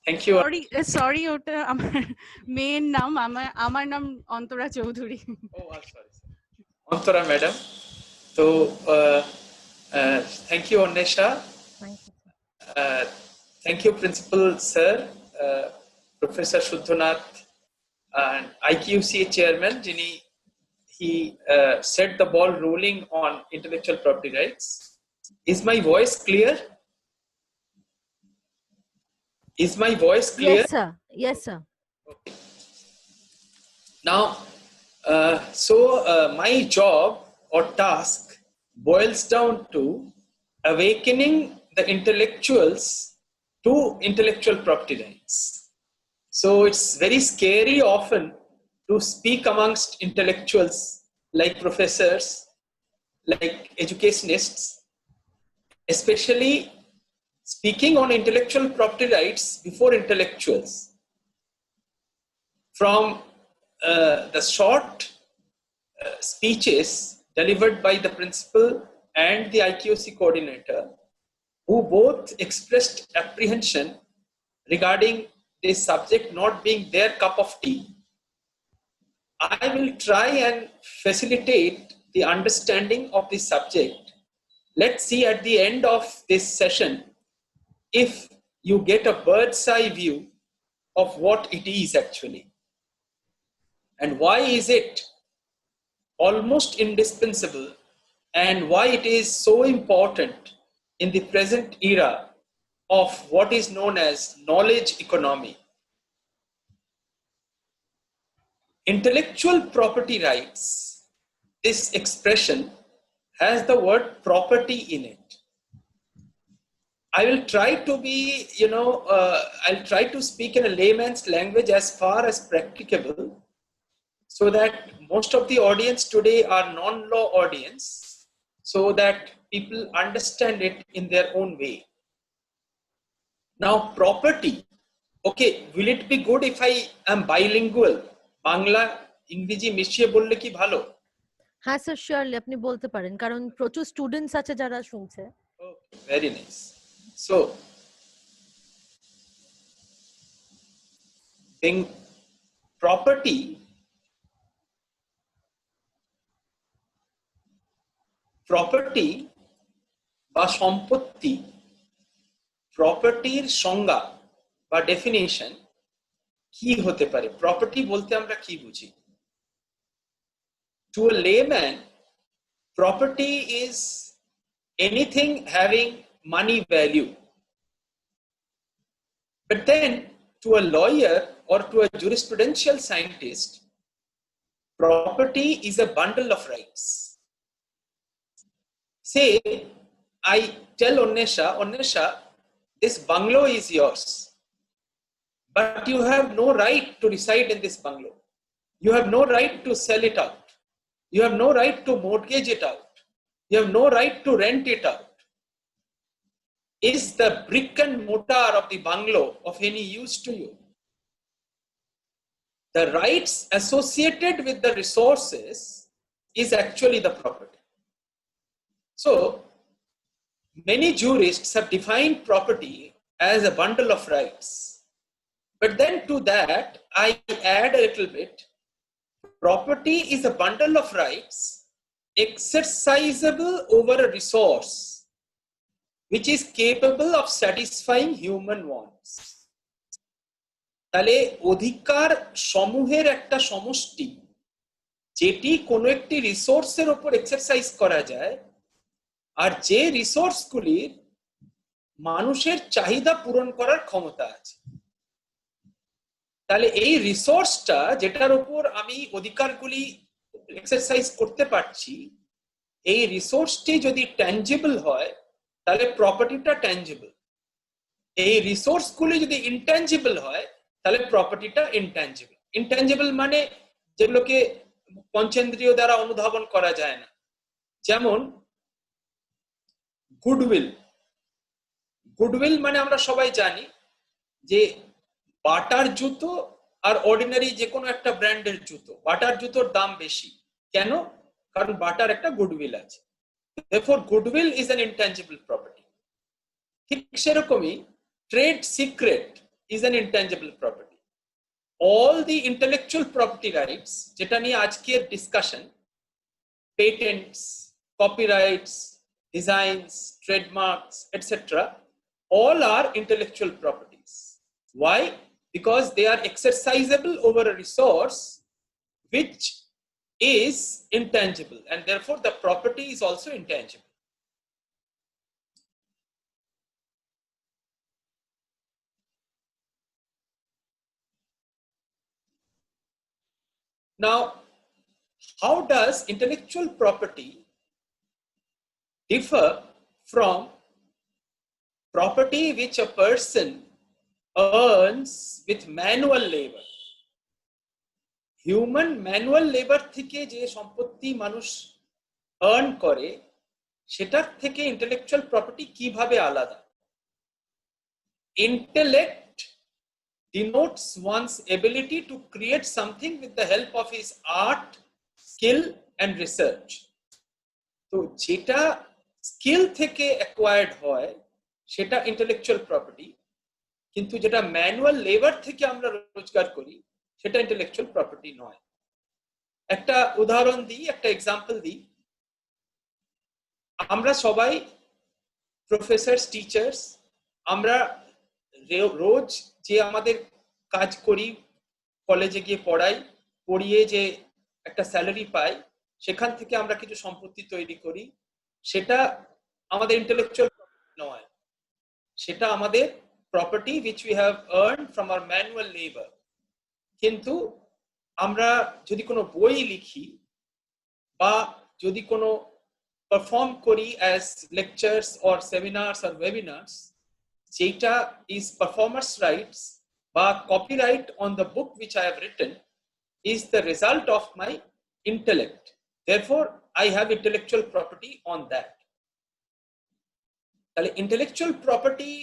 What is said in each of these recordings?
Thank you. Sorry ওটা আমার মেয়ের নাম, আমার নাম অন্তরা চৌধুরী। অন্তরা ম্যাডাম, তো thank you Anwesha, thank you principal sir, professor Shuddhanath and IQCA chairman যিনি he set the ball rolling on intellectual property rights. Is my voice clear? Is my voice clear? Yes sir, yes sir. Okay. Now my job or task boils down to awakening the intellectuals to intellectual property rights. So it's very scary often to speak amongst intellectuals like professors, like educationists, especially speaking on intellectual property rights before intellectuals. From the short speeches delivered by the principal and the IQC coordinator, who both expressed apprehension regarding this subject not being their cup of tea, I will try and facilitate the understanding of this subject. Let's see at the end of this session if you get a bird's eye view of what it is actually. And why is it almost indispensable, and why it is so important in the present era of what is known as knowledge economy. Intellectual property rights, this expression has the word property in it. I will try to be, I'll try to speak in a layman's language as far as practicable, so that most of the audience today are non-law audience, so that people understand it in their own way. Now, property, okay, will it be good if I am bilingual? Bangla, ইংরেজি মিশিয়ে বললে কি ভালো? হ্যাঁ sir, surely আপনি বলতে পারেন, কারণ প্রচুর স্টুডেন্টস আছে যারা শুনছে। Very nice. So, in property, বা সম্পত্তি, প্রপার্টির সংজ্ঞা বা ডেফিনিশন কি হতে পারে? প্রপার্টি বলতে আমরা কি বুঝি? To a layman, property is anything having money value. But then to a lawyer or to a jurisprudential scientist, property is a bundle of rights. Say, I tell Onnesha, this bungalow is yours, but you have no right to reside in this bungalow. You have no right to sell it out. You have no right to mortgage it out. You have no right to rent it out. Is the brick and mortar of the bungalow of any use to you? The rights associated with the resources is actually the property. So, many jurists have defined property as a bundle of rights. But then to that, I add a little bit. Property is a bundle of rights exercisable over a resource which is capable of satisfying human wants. তাহলে অধিকার সমূহের একটা সমষ্টি, যেটি কোনো একটি রিসোর্সের উপর এক্সারসাইজ করা যায়, আর যে রিসোর্সগুলির মানুষের চাহিদা পূরণ করার ক্ষমতা আছে। তাহলে এই রিসোর্সটা যেটার উপর আমি অধিকারগুলি এক্সারসাইজ করতে পারছি, এই রিসোর্সটি যদি ট্যাঞ্জিবল হয় তাহলে প্রপার্টিটা ট্যাঞ্জিবল। এই রিসোর্সগুলি যদি ইনট্যাঞ্জিবল হয় তাহলে প্রপার্টিটা ইনট্যাঞ্জিবল। ইনট্যাঞ্জিবল মানে যেগুলোকে পঞ্চেন্দ্রিয় দ্বারা অনুধাবন করা যায় না। যেমন গুডউইল। গুডউইল মানে আমরা সবাই জানি যে বাটার জুতো আর অর্ডিনারি যে কোনো একটা ব্র্যান্ডের জুতো, বাটার জুতোর দাম বেশি কেন? কারণ বাটার একটা গুডউইল আছে। Therefore, goodwill is an intangible property. ঠিক সেরকমই trade secret is an intangible property. All the intellectual property rights, jeta niye ajker discussion, patents, copyrights, designs, trademarks, etc., all are intellectual properties. Why? Because they are exercisable over a resource which is intangible, and therefore the property is also intangible. Now, how does intellectual property differ from property which a person earns with manual labor? Human manual labor থেকে যে সম্পত্তি মানুষ earn করে সেটার থেকে intellectual property কিভাবে আলাদা? Intellect denotes one's ability to create something with the help of his art, skill and research. তো যেটা স্কিল থেকে অ্যাকোয়ার্ড হয় সেটা ইন্টেলেকচুয়াল প্রপার্টি, কিন্তু যেটা ম্যানুয়াল লেবার থেকে আমরা রোজগার করি সেটা ইন্টেলেকচুয়াল প্রপার্টি নয়। একটা উদাহরণ দিই, একটা এক্সাম্পল দিই। আমরা সবাই প্রফেসরস, টিচার্স, আমরা রোজ যে আমাদের কাজ করি, কলেজে গিয়ে পড়াই, পড়িয়ে যে একটা স্যালারি পাই, সেখান থেকে আমরা কিছু সম্পত্তি তৈরি করি, সেটা আমাদের ইন্টেলেকচুয়াল প্রপার্টি নয়, সেটা আমাদের property which we have earned from our manual labor. কিন্তু আমরা যদি কোনো বই লিখি বা যদি কোনো পারফর্ম করি as lectures or seminars or webinars, যেটা is performers rights বা copyright on the book which I have written is the result of my intellect. Therefore, I have intellectual property on that. তাহলে intellectual property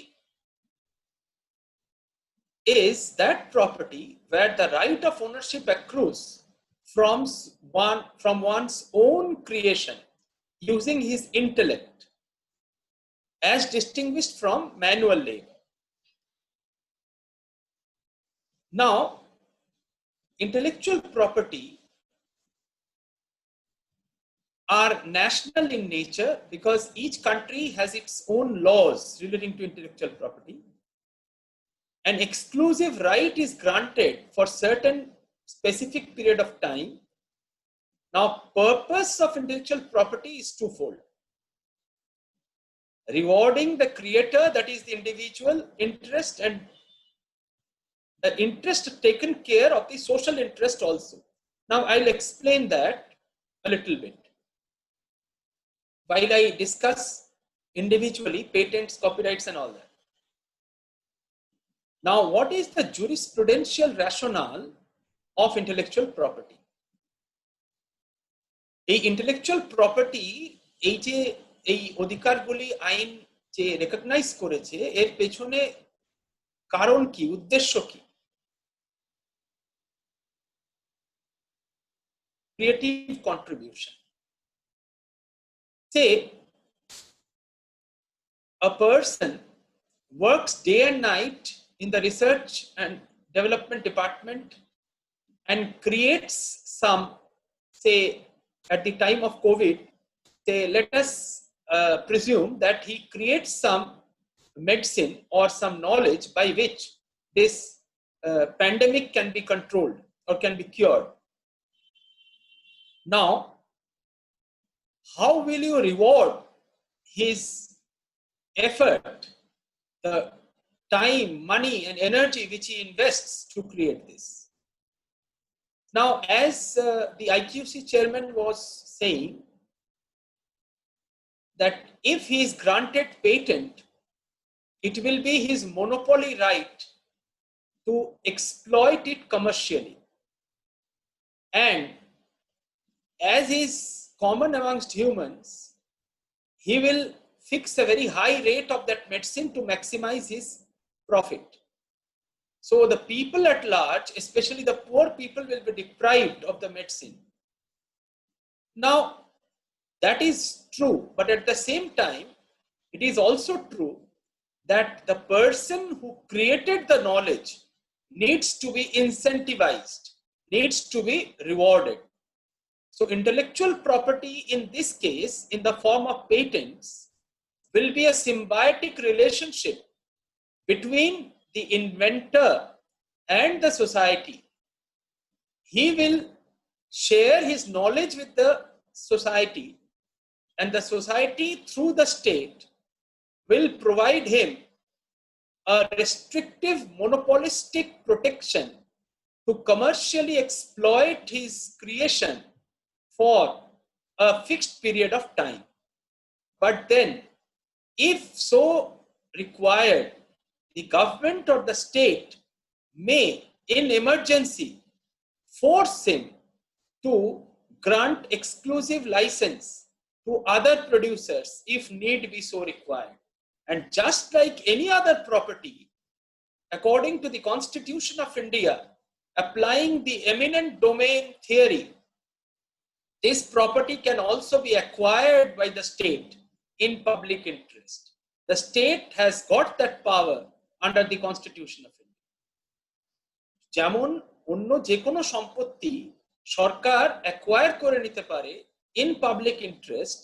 is that property where the right of ownership accrues from one's own creation using his intellect, as distinguished from manual labor. Now, intellectual property are national in nature because each country has its own laws relating to intellectual property. An exclusive right is granted for certain specific period of time. Now, purpose of intellectual property is twofold: rewarding the creator, that is the individual interest, and the interest taken care of the social interest also. Now, I'll explain that a little bit while I discuss individually patents, copyrights and all that. Now, what is the jurisprudential rationale of intellectual property? এই intellectual property, এই যে এই অধিকারগুলি আইন যে recognise করেছে, এর পেছনে কারণ কি, উদ্দেশ্য কি? Creative contribution. Say a person works day and night in the research and development department and creates some, say at the time of COVID, say let us presume that he creates some medicine or some knowledge by which this pandemic can be controlled or can be cured. Now, how will you reward his effort, the time, money and energy which he invests to create this? Now, as the IQC chairman was saying, that if he is granted patent, it will be his monopoly right to exploit it commercially. And as is common amongst humans, he will fix a very high rate of that medicine to maximize his profit. So the people at large, especially the poor people, will be deprived of the medicine. Now, that is true, but at the same time, it is also true that the person who created the knowledge needs to be incentivized, needs to be rewarded. So intellectual property in this case, in the form of patents, will be a symbiotic relationship between the inventor and the society. He will share his knowledge with the society, and the society through the state will provide him a restrictive monopolistic protection to commercially exploit his creation for a fixed period of time. But then, if so required, the government or the state may, in emergency, force him to grant exclusive license to other producers if need be so required. And just like any other property, according to the Constitution of India, applying the eminent domain theory, this property can also be acquired by the state in public interest. The state has got that power under the Constitution of India. যেমন অন্য যে কোনো সম্পত্তি সরকার acquire করে নিতে পারে in public interest,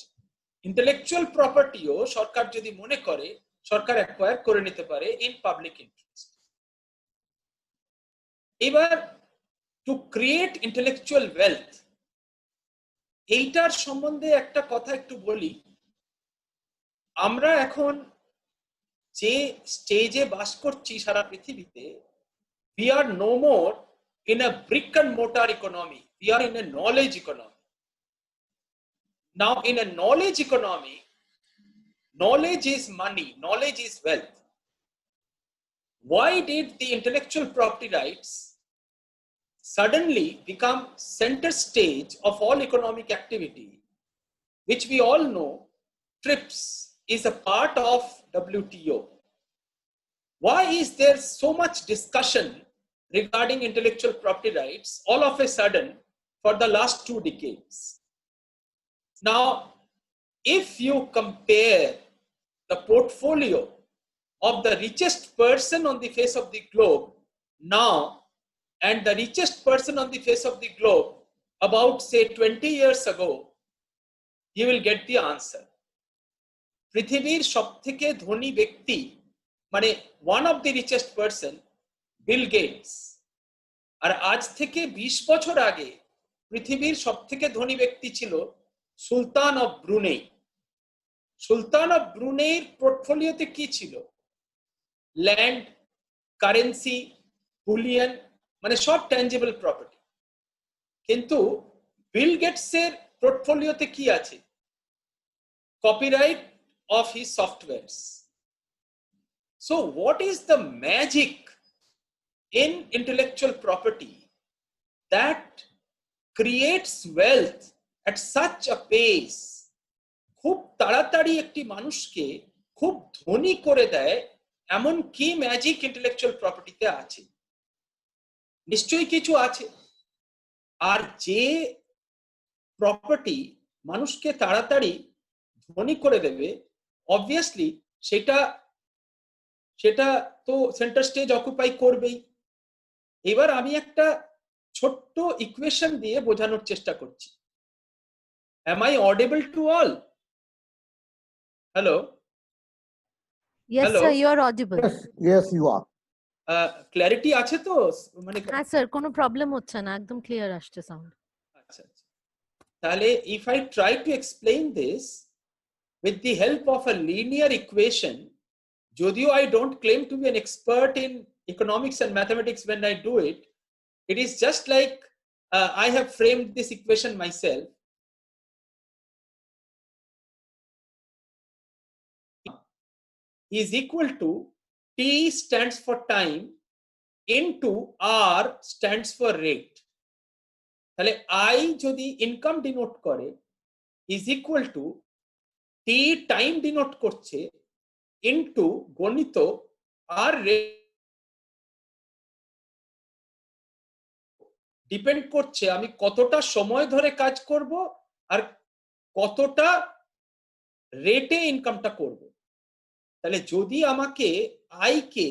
intellectual প্রপার্টিও সরকার যদি মনে করে সরকার অ্যাকোয়ার করে নিতে পারে ইন পাবলিক ইন্টারেস্ট। এবার টু ক্রিয়েট ইন্টেলেকচুয়াল ওয়েলথ, এইটার সম্বন্ধে একটা কথা একটু বলি। আমরা এখন যে স্টেজে বাস করছি সারা পৃথিবীতে, we are no more in a brick and mortar economy, we are in a knowledge economy. Now in a knowledge economy, knowledge is money, knowledge is wealth. Why did the intellectual property rights suddenly become center stage of all economic activity, which we all know TRIPS is a part of WTO? Why is there so much discussion regarding intellectual property rights all of a sudden for the last 2 decades? Now, if you compare the portfolio of the richest person on the face of the globe now and the richest person on the face of the globe about say 20 years ago, you will get the answer. পৃথিবীর সবথেকে ধনী ব্যক্তি মানে one of the richest person, Bill Gates, আর আজ থেকে 20 বছর আগে পৃথিবীর সবথেকে ধনী ব্যক্তি ছিল সুলতান অফ ব্রুনেই। সুলতান অফ ব্রুনেইর পোর্টফোলিওতে কি ছিল? ল্যান্ড, কারেন্সি, বুলিয়ন, মানে সব ট্যাঞ্জিবল প্রপার্টি। কিন্তু বিল গেটসের পোর্টফোলিওতে কি আছে? Copyright of his softwares. So what is the magic in intellectual property that creates wealth at such a pace, খুব তাড়াতাড়ি একটি মানুষকে খুব ধনী করে দেয়? এমন কি ম্যাজিক ইন্টেলেকচুয়াল প্রপার্টিতে আছে? নিশ্চয়ই কিছু আছে। আর যে প্রপার্টি মানুষকে তাড়াতাড়ি ধনী করে দেবে, অবভিয়াসলি সেটা তো সেন্টার স্টেজ অকুপাই করবেই। এবার আমি একটা ছোট্ট ইকুয়েশন দিয়ে বোঝানোর চেষ্টা করছি। Am I audible to all? Hello? Yes Hello? sir, you are audible. Yes, you are. Clarity আছে তো? মানে হ্যাঁ স্যার, কোনো প্রবলেম হচ্ছে না, একদম ক্লিয়ার আসছে সাউন্ড। আচ্ছা আচ্ছা, তাহলে if I try to explain this with the help of a linear equation, jodio I don't claim to be an expert in economics and mathematics when I do it, it is just like I have framed this equation myself. Is equal to T stands for time into R stands for rate. তাহলে I যদি income denote করে is equal to T time denote করছে into গণিত আর depend করছে আমি কতটা সময় ধরে কাজ করব আর কতটা রেটে ইনকামটা করব। তাহলে যদি আমাকে I K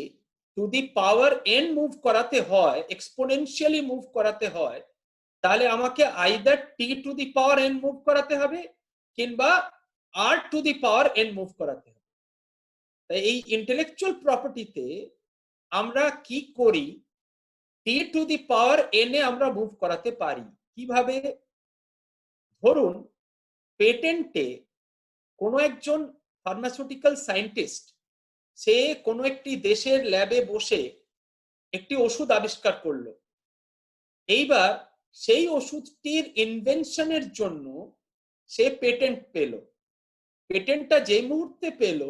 to the power N move করাতে হয়, এক্সপোনেনশিয়ালি মুভ করাতে হয়, তাহলে আমাকে either T to the power N move করাতে হবে কিংবা R to the power N move করাতে হবে। তাই এই ইন্টেলেকচুয়াল প্রপার্টিতে আমরা কি করি, টি to the power N A আমরা মুভ করাতে পারি কিভাবে? ধরুন পেটেন্টে কোনো একজন ফার্মাসিউটিক্যাল সায়েন্টিস্ট সে কোনো একটি দেশের ল্যাবে বসে একটি ওষুধ আবিষ্কার করলো। এইবার সেই ওষুধটির ইনভেনশনের জন্য সে পেটেন্ট পেল। পেটেন্টটা যে মুহূর্তে পেল,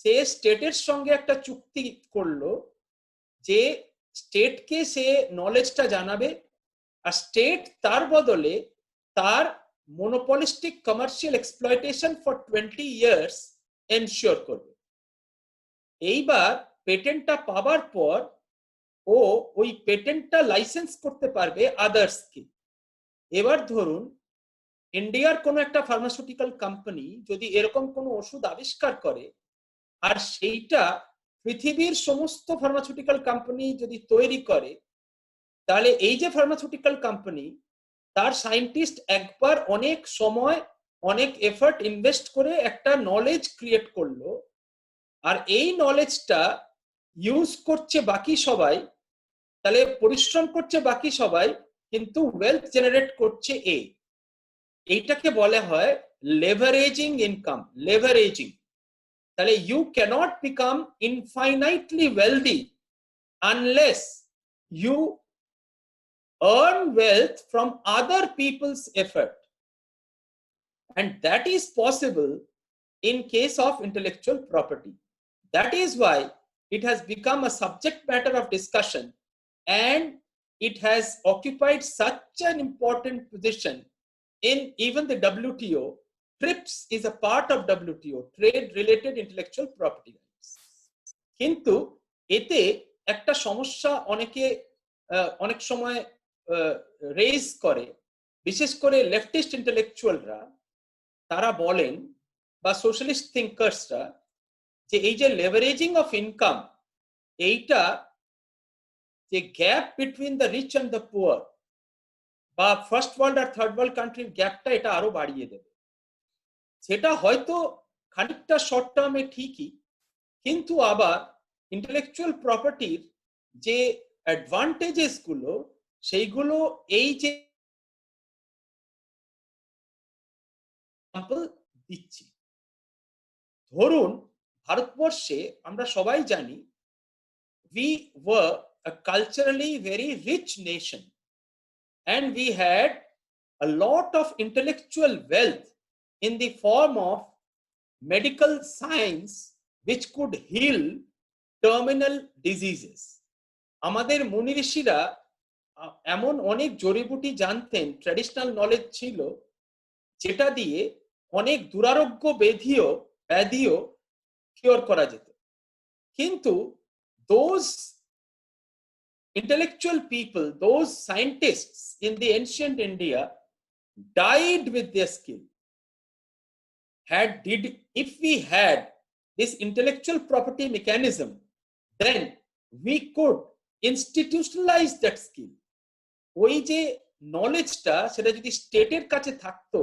সে স্টেটের সঙ্গে একটা চুক্তি করলো যে স্টেটকে সে নলেজটা জানাবে, আর স্টেট তার বদলে তার monopolistic commercial exploitation for 20 years ensure করবে। এইবার পেটেন্টটা পাবার পর ও ওই পেটেন্টটা লাইসেন্স করতে পারবে আদার্সকে। এবার ধরুন ইন্ডিয়ার কোনো একটা ফার্মাসিউটিক্যাল কোম্পানি যদি এরকম কোনো ওষুধ আবিষ্কার করে, আর সেইটা পৃথিবীর সমস্ত ফার্মাসিউটিক্যাল কোম্পানি যদি তৈরি করে, তাহলে এই যে ফার্মাসিউটিক্যাল কোম্পানি, তার সায়েন্টিস্ট একবার অনেক সময় অনেক এফর্ট ইনভেস্ট করে একটা নলেজ ক্রিয়েট করলো, আর এই নলেজটা ইউজ করছে বাকি সবাই, তাহলে পরিশ্রম করছে বাকি সবাই, কিন্তু ওয়েলথ জেনারেট করছে এ। এইটাকে বলা হয় লেভারেজিং ইনকাম, লেভারেজিং। তাহলে you cannot become infinitely wealthy unless you earn wealth from other people's effort, and that is possible in case of intellectual property. That is why it has become a subject matter of discussion, and it has occupied such an important position in even the WTO. TRIPS is a part of WTO, trade related intellectual property rights. কিন্তু এতে একটা সমস্যা অনেক সময় raise করে, বিশেষ করে leftist ইন্টেলেকচুয়ালরা। তারা বলেন, বা সোশ্যালিস্ট থিঙ্কার্সরা, যে এই যে লেভারেজিং অফ ইনকাম, এইটা যে gap between the rich and the poor বা ফার্স্ট ওয়ার্ল্ড আর থার্ড ওয়ার্ল্ড কান্ট্রির গ্যাপটা এটা আরো বাড়িয়ে দেবে। সেটা হয়তো খানিকটা শর্ট টার্মে ঠিকই, কিন্তু আবার ইন্টেলেকচুয়াল প্রপার্টির যে অ্যাডভান্টেজেস গুলো, সেইগুলো এই যে দিচ্ছি। ধরুন ভারতবর্ষে আমরা সবাই জানি we were a culturally very rich nation, and we had a lot of intellectual wealth in the form of medical science which could heal terminal diseases. আমাদের মুনি ঋষিরা এমন অনেক জড়িবুটি জানতেন, ট্র্যাডিশনাল নলেজ ছিল, যেটা দিয়ে অনেক দুরারোগ্য ব্যাধিও কিওর করা যেত। কিন্তু those intellectual people, those scientists in the ancient India died with their skill. If we had this intellectual property mechanism, then we could institutionalize that skill. ওই যে নলেজটা, সেটা যদি স্টেটের কাছে থাকতো,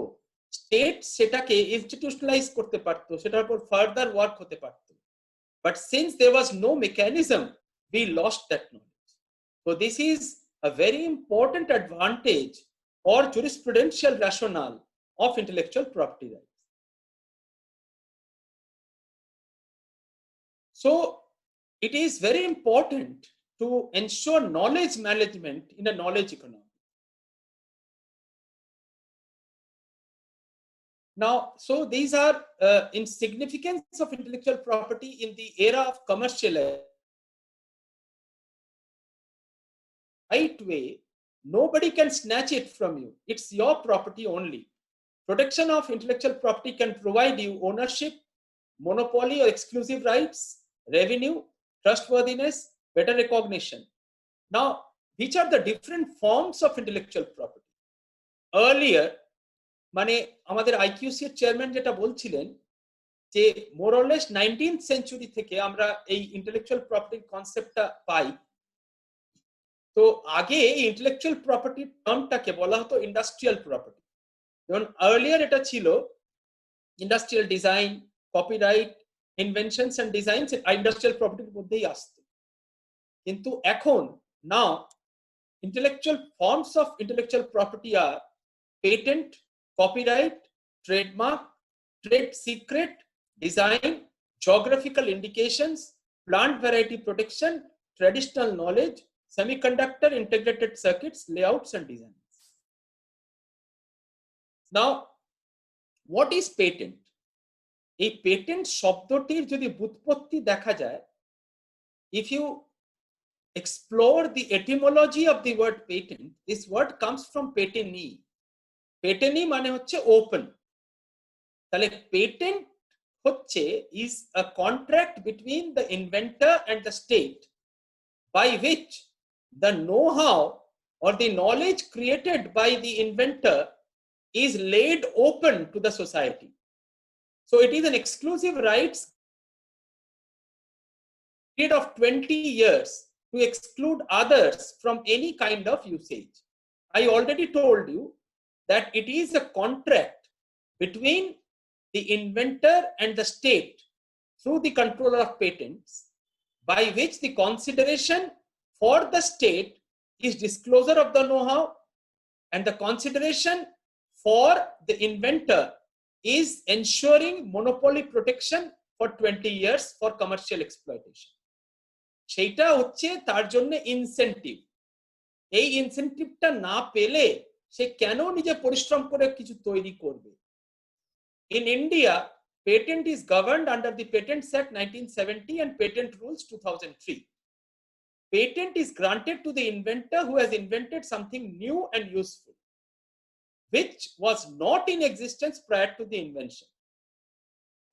স্টেট সেটাকে ইনস্টিটিউশনালাইজ করতে পারতো, সেটার উপর ফার্দার ওয়ার্ক হতে পারতো। But since there was no mechanism, we lost that knowledge. So this is a very important advantage or jurisprudential rationale of intellectual property rights. So it is very important to ensure knowledge management in a knowledge economy. Now, so these are in significance of intellectual property in the era of commercialization. Right way, nobody can snatch it from you. It's your property only. Protection of intellectual property can provide you ownership, monopoly or exclusive rights, revenue, trustworthiness, better recognition. Now, which are the different forms of intellectual property? Earlier, মানে আমাদের আইকিউসি এর chairman যেটা বলছিলেন, যে more or less 19th century থেকে আমরা এই intellectual প্রপার্টির কনসেপ্টটা পাই। তো আগে এই ইন্টেলেকচুয়াল প্রপার্টি টার্মটাকে বলা হতো ইন্ডাস্ট্রিয়াল প্রপার্টি, যেমন আর্লিয়ার এটা ছিল industrial design, copyright, inventions and designs industrial প্রপার্টির মধ্যেই আসতো। কিন্তু এখন নাও intellectual forms of intellectual property are patent, copyright, trademark, trade secret, design, geographical indications, plant variety protection, traditional knowledge, semiconductor integrated circuits, layouts and designs. Now, what is patent? A patent শব্দটির যদি ব্যুৎপত্তি দেখা যায়, if you explore the etymology of the word patent, this word comes from pateni. Pateni মানে হচ্ছে open. তাহলে patent হচ্ছে is a contract between the inventor and the state by which the know-how or the knowledge created by the inventor is laid open to the society. So it is an exclusive rights period of 20 years to exclude others from any kind of usage. I already told you that it is a contract between the inventor and the state through the controller of patents, by which the consideration for the state is disclosure of the know-how, and the consideration for the inventor is ensuring monopoly protection for 20 years for commercial exploitation. সেইটা হচ্ছে তার জন্য incentive. এই ইনসেন্টিভটা না পেলে সে কেন নিজে পরিশ্রম করে কিছু তৈরি করবে? In India, patent is governed under the Patents Act 1970 and Patent Rules 2003. Patent is granted to the inventor who has invented something new and useful, which was not in existence prior to the invention.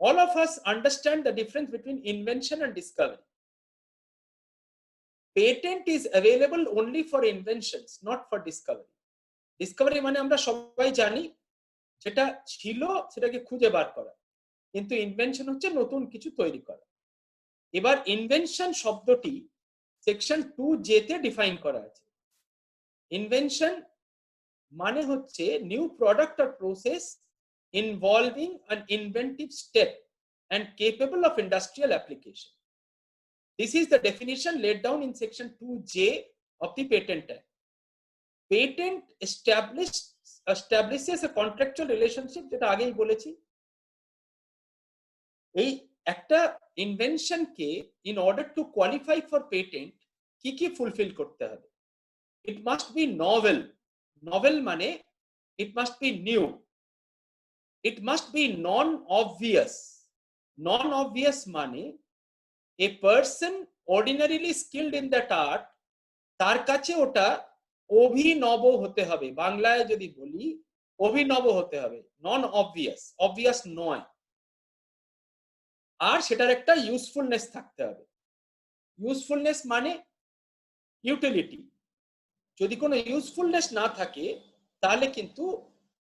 All of us understand the difference between invention and discovery. Patent is available only for inventions, not for discovery. Discovery মানে আমরা সবাই জানি যেটা ছিল সেটাকে খুঁজে বার করা, কিন্তু ইনভেনশন হচ্ছে নতুন কিছু তৈরি করা। এবার ইনভেনশন শব্দটি সেকশন 2J তে ডিফাইন করা আছে। ইনভেনশন মানে হচ্ছে new product or process involving an inventive step and capable of industrial application. This is the definition laid down in section 2J of the Patent Act. Patent establishes a contractual relationship, যেটা আগেই বলেছি। এই একটা ইনভেনশনকে in order to qualify for patent কি কি fulfil করতে হবে? It must be novel. Novel মানে it must be new. It must be non-obvious. Non-obvious মানে a person ordinarily skilled in that art, তার কাছে ওটা অভিনব হতে হবে। বাংলায় যদি বলি অভিনব হতে হবে, নন অবভিয়াস, অবভিয়াস নয়। আর সেটার একটা ইউজফুলনেস থাকতে হবে। ইউজফুলনেস মানে ইউটিলিটি। যদি কোনো ইউজফুলনেস না থাকে তাহলে কিন্তু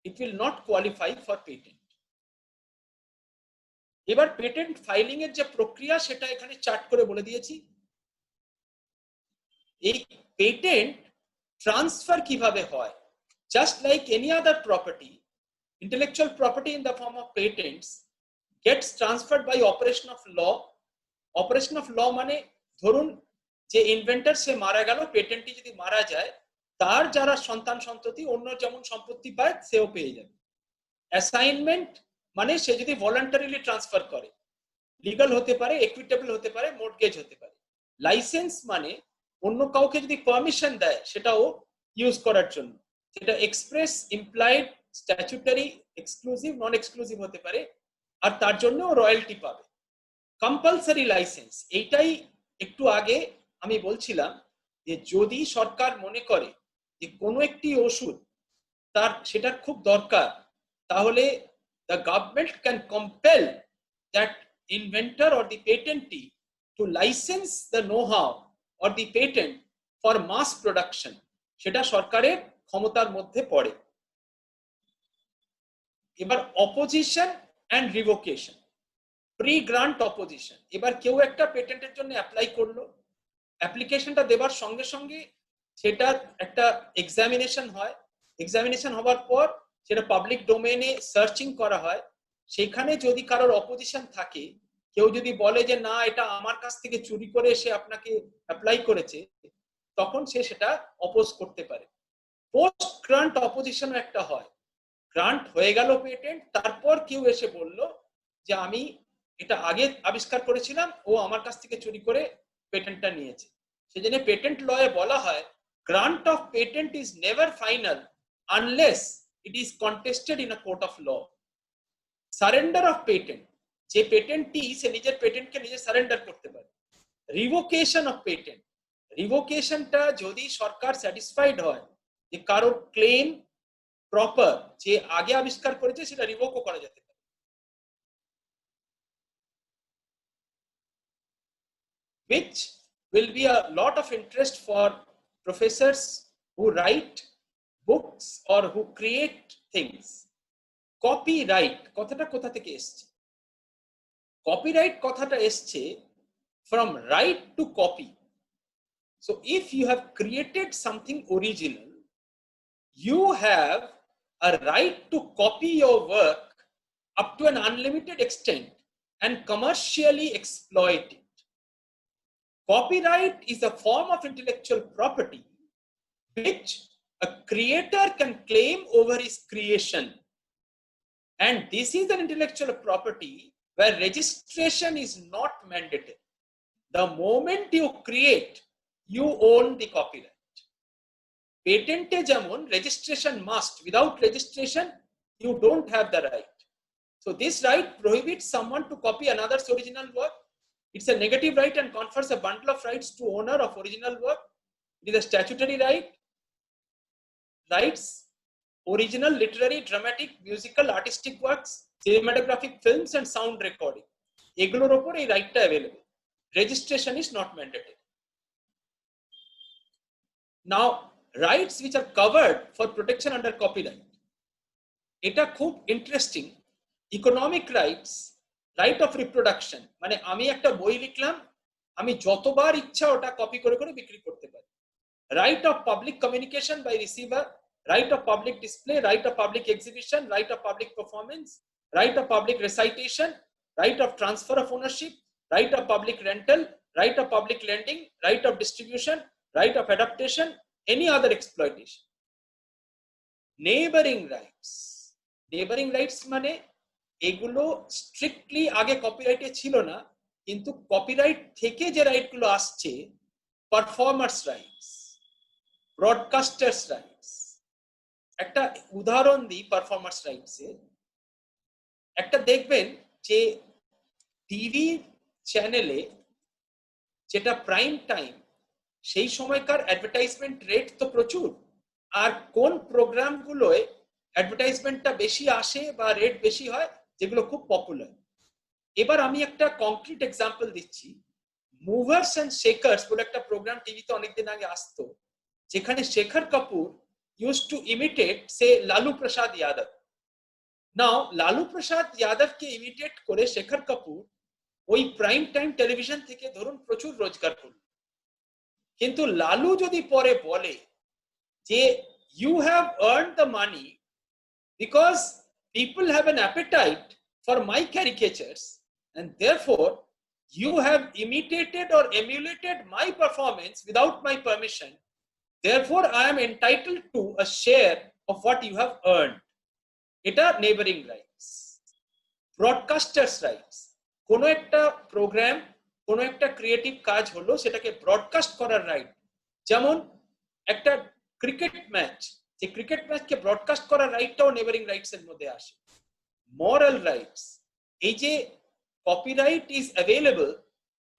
it will not qualify for patent. এবার পেটেন্ট ফাইলিং এর যে প্রক্রিয়া সেটা এখানে চার্ট করে বলে দিয়েছি। এই পেটেন্ট ট্রান্সফার কিভাবে হয়? Just like any other property, intellectual property in the form of patents gets transferred by operation of law. Operation of law মানে ধরুন যে ইনভেন্টর সে মারা গেল, পেটেন্টটি যদি মারা যায় তার যারা সন্তান সন্ততি অন্য যেমন সম্পত্তি পায় সেও পেয়ে যাবে। অ্যাসাইনমেন্ট মানে সে যদি ভলান্টারিলি ট্রান্সফার করে, লিগাল হতে পারে, একুইটেবল হতে পারে, মর্টগেজ হতে পারে। লাইসেন্স মানে অন্য কাউকে যদি পারমিশন দেয় সেটাও ইউজ করার জন্য, সেটা এক্সপ্রেস, ইমপ্লাইড, স্ট্যাচুটারি, এক্সক্লুসিভ, নন এক্সক্লুসিভ হতে পারে, আর তার জন্য রয়্যালটি পাবে। কম্পালসারি লাইসেন্স, এইটাই একটু আগে আমি বলছিলাম যে যদি সরকার মনে করে যে কোনো একটি ওষুধ তার সেটার খুব দরকার, তাহলে the government can compel that inventor or the patentee to license the know-how or the patent for mass production. সেটা সরকারের ক্ষমতার মধ্যে পড়ে। এবার opposition and revocation, pre grant opposition. এবার কেউ একটা পেটেন্টের জন্য অ্যাপ্লাই করলো, অ্যাপ্লিকেশনটা দেবার সঙ্গে সঙ্গে সেটা একটা এক্সামিনেশন হয়, এক্সামিনেশন হওয়ার পর সেটা পাবলিক ডোমেইনে সার্চিং করা হয়। সেখানে যদি কারোর অপোজিশন থাকে, কেউ যদি বলে যে না এটা আমার কাছ থেকে চুরি করে সে আপনাকে অ্যাপ্লাই করেছে, তখন সে সেটা অপোজ করতে পারে। পোস্ট গ্রান্ট অপোজিশনও একটা হয়, গ্রান্ট হয়ে গেল পেটেন্ট, তারপর কেউ এসে বলল যে আমি এটা আগে আবিষ্কার করেছিলাম, ও আমার কাছ থেকে চুরি করে পেটেন্টটা নিয়েছে। সেজন্য পেটেন্ট লয়ে বলা হয় grant of patent is never final unless it is contested in a court of law. Surrender of patent, যে পেটেন্টটি সে নিজের পেটেন্টকে নিজে সারেন্ডার করতে পারে। রিভোকেশন অফ পেটেন্ট, রিভোকেশনটা যদি সরকার স্যাটিসফাইড হয় যে কারোর ক্লেম প্রপার, যে আগে আবিষ্কার করেছে সেটা রিভোকও করা যেতে পারে। which will be a lot of interest for professors who write books or who create things. Copyright কথাটা কোথা থেকে এসছে? Copyright কথাটা এসছে from right to copy. So if you have created something original, you have a right to copy your work up to an unlimited extent and commercially exploit it. Copyright is a form of intellectual property which a creator can claim over his creation. And this is an intellectual property where registration is not mandated. The moment you create, you own the copyright. Patent যেমন registration must, without registration you don't have the right. So this right prohibits someone to copy another's original work. It's a negative right and confers a bundle of rights to owner of original work. It is a statutory right. Rights, original literary, dramatic, musical, artistic works, cinematographic films and sound recording. এগুলোর উপর এই রাইটটা available. Registration is not mandatory. Now, rights which are covered for protection under copyright. এটা খুব interesting. Economic rights, right of reproduction, মানে আমি একটা বই লিখলাম, আমি যতবার ইচ্ছা ওটা কপি করে করে বিক্রি করতে পারি। Right of public communication by receiver, right of public display, right of public exhibition, right of public performance, right of public recitation, right of transfer of ownership, right of public rental, right of public lending, right of distribution, right of adaptation, any other exploitation. Neighboring rights, neighboring rights মানে এগুলো strictly আগে কপিরাইটে ছিল না, কিন্তু copyright থেকে যে রাইটগুলো আসছে, performers rights, ব্রডকাস্টার্স rights. একটা উদাহরণ দিই পারফরম্যান্স রাইটসের। একটা দেখবেন যে টিভি চ্যানেলে যেটা প্রাইম টাইম, সেই সময়কার অ্যাডভার্টাইজমেন্ট রেট তো প্রচুর, আর কোন প্রোগ্রামগুলোয় অ্যাডভার্টাইজমেন্টটা বেশি আসে বা রেট বেশি হয়, যেগুলো খুব পপুলার। এবার আমি একটা কংক্রিট এক্সাম্পল দিচ্ছি। মুভার্স অ্যান্ড শেকার্স বলে একটা প্রোগ্রাম টিভিতে অনেকদিন আগে আসতো, যেখানে Shekhar Kapoor used to imitate, say, Lalu Prasad Yadav. Now, Lalu Prasad Yadav ke imitate করে শেখর কাপুর ওই প্রাইম টাইম টেলিভিশন থেকে ধরুন প্রচুর রোজগার করল। কিন্তু লালু যদি পরে বলে যে you have earned the money because people have an appetite for my caricatures and therefore you have imitated or emulated my performance without my permission, therefore I am entitled to a share of what you have earned. এটা neighboring rights. Broadcasters rights, কোন একটা programme, কোন একটা creative কাজ হলো, সেটাকে broadcast করার right. যেমন একটা ক্রিকেট ম্যাচ, যে ক্রিকেট ম্যাচকে ব্রডকাস্ট করার রাইটটাও নেইবারিং রাইটস এর মধ্যে আসে। মরাল রাইটস, এই যে copyright is available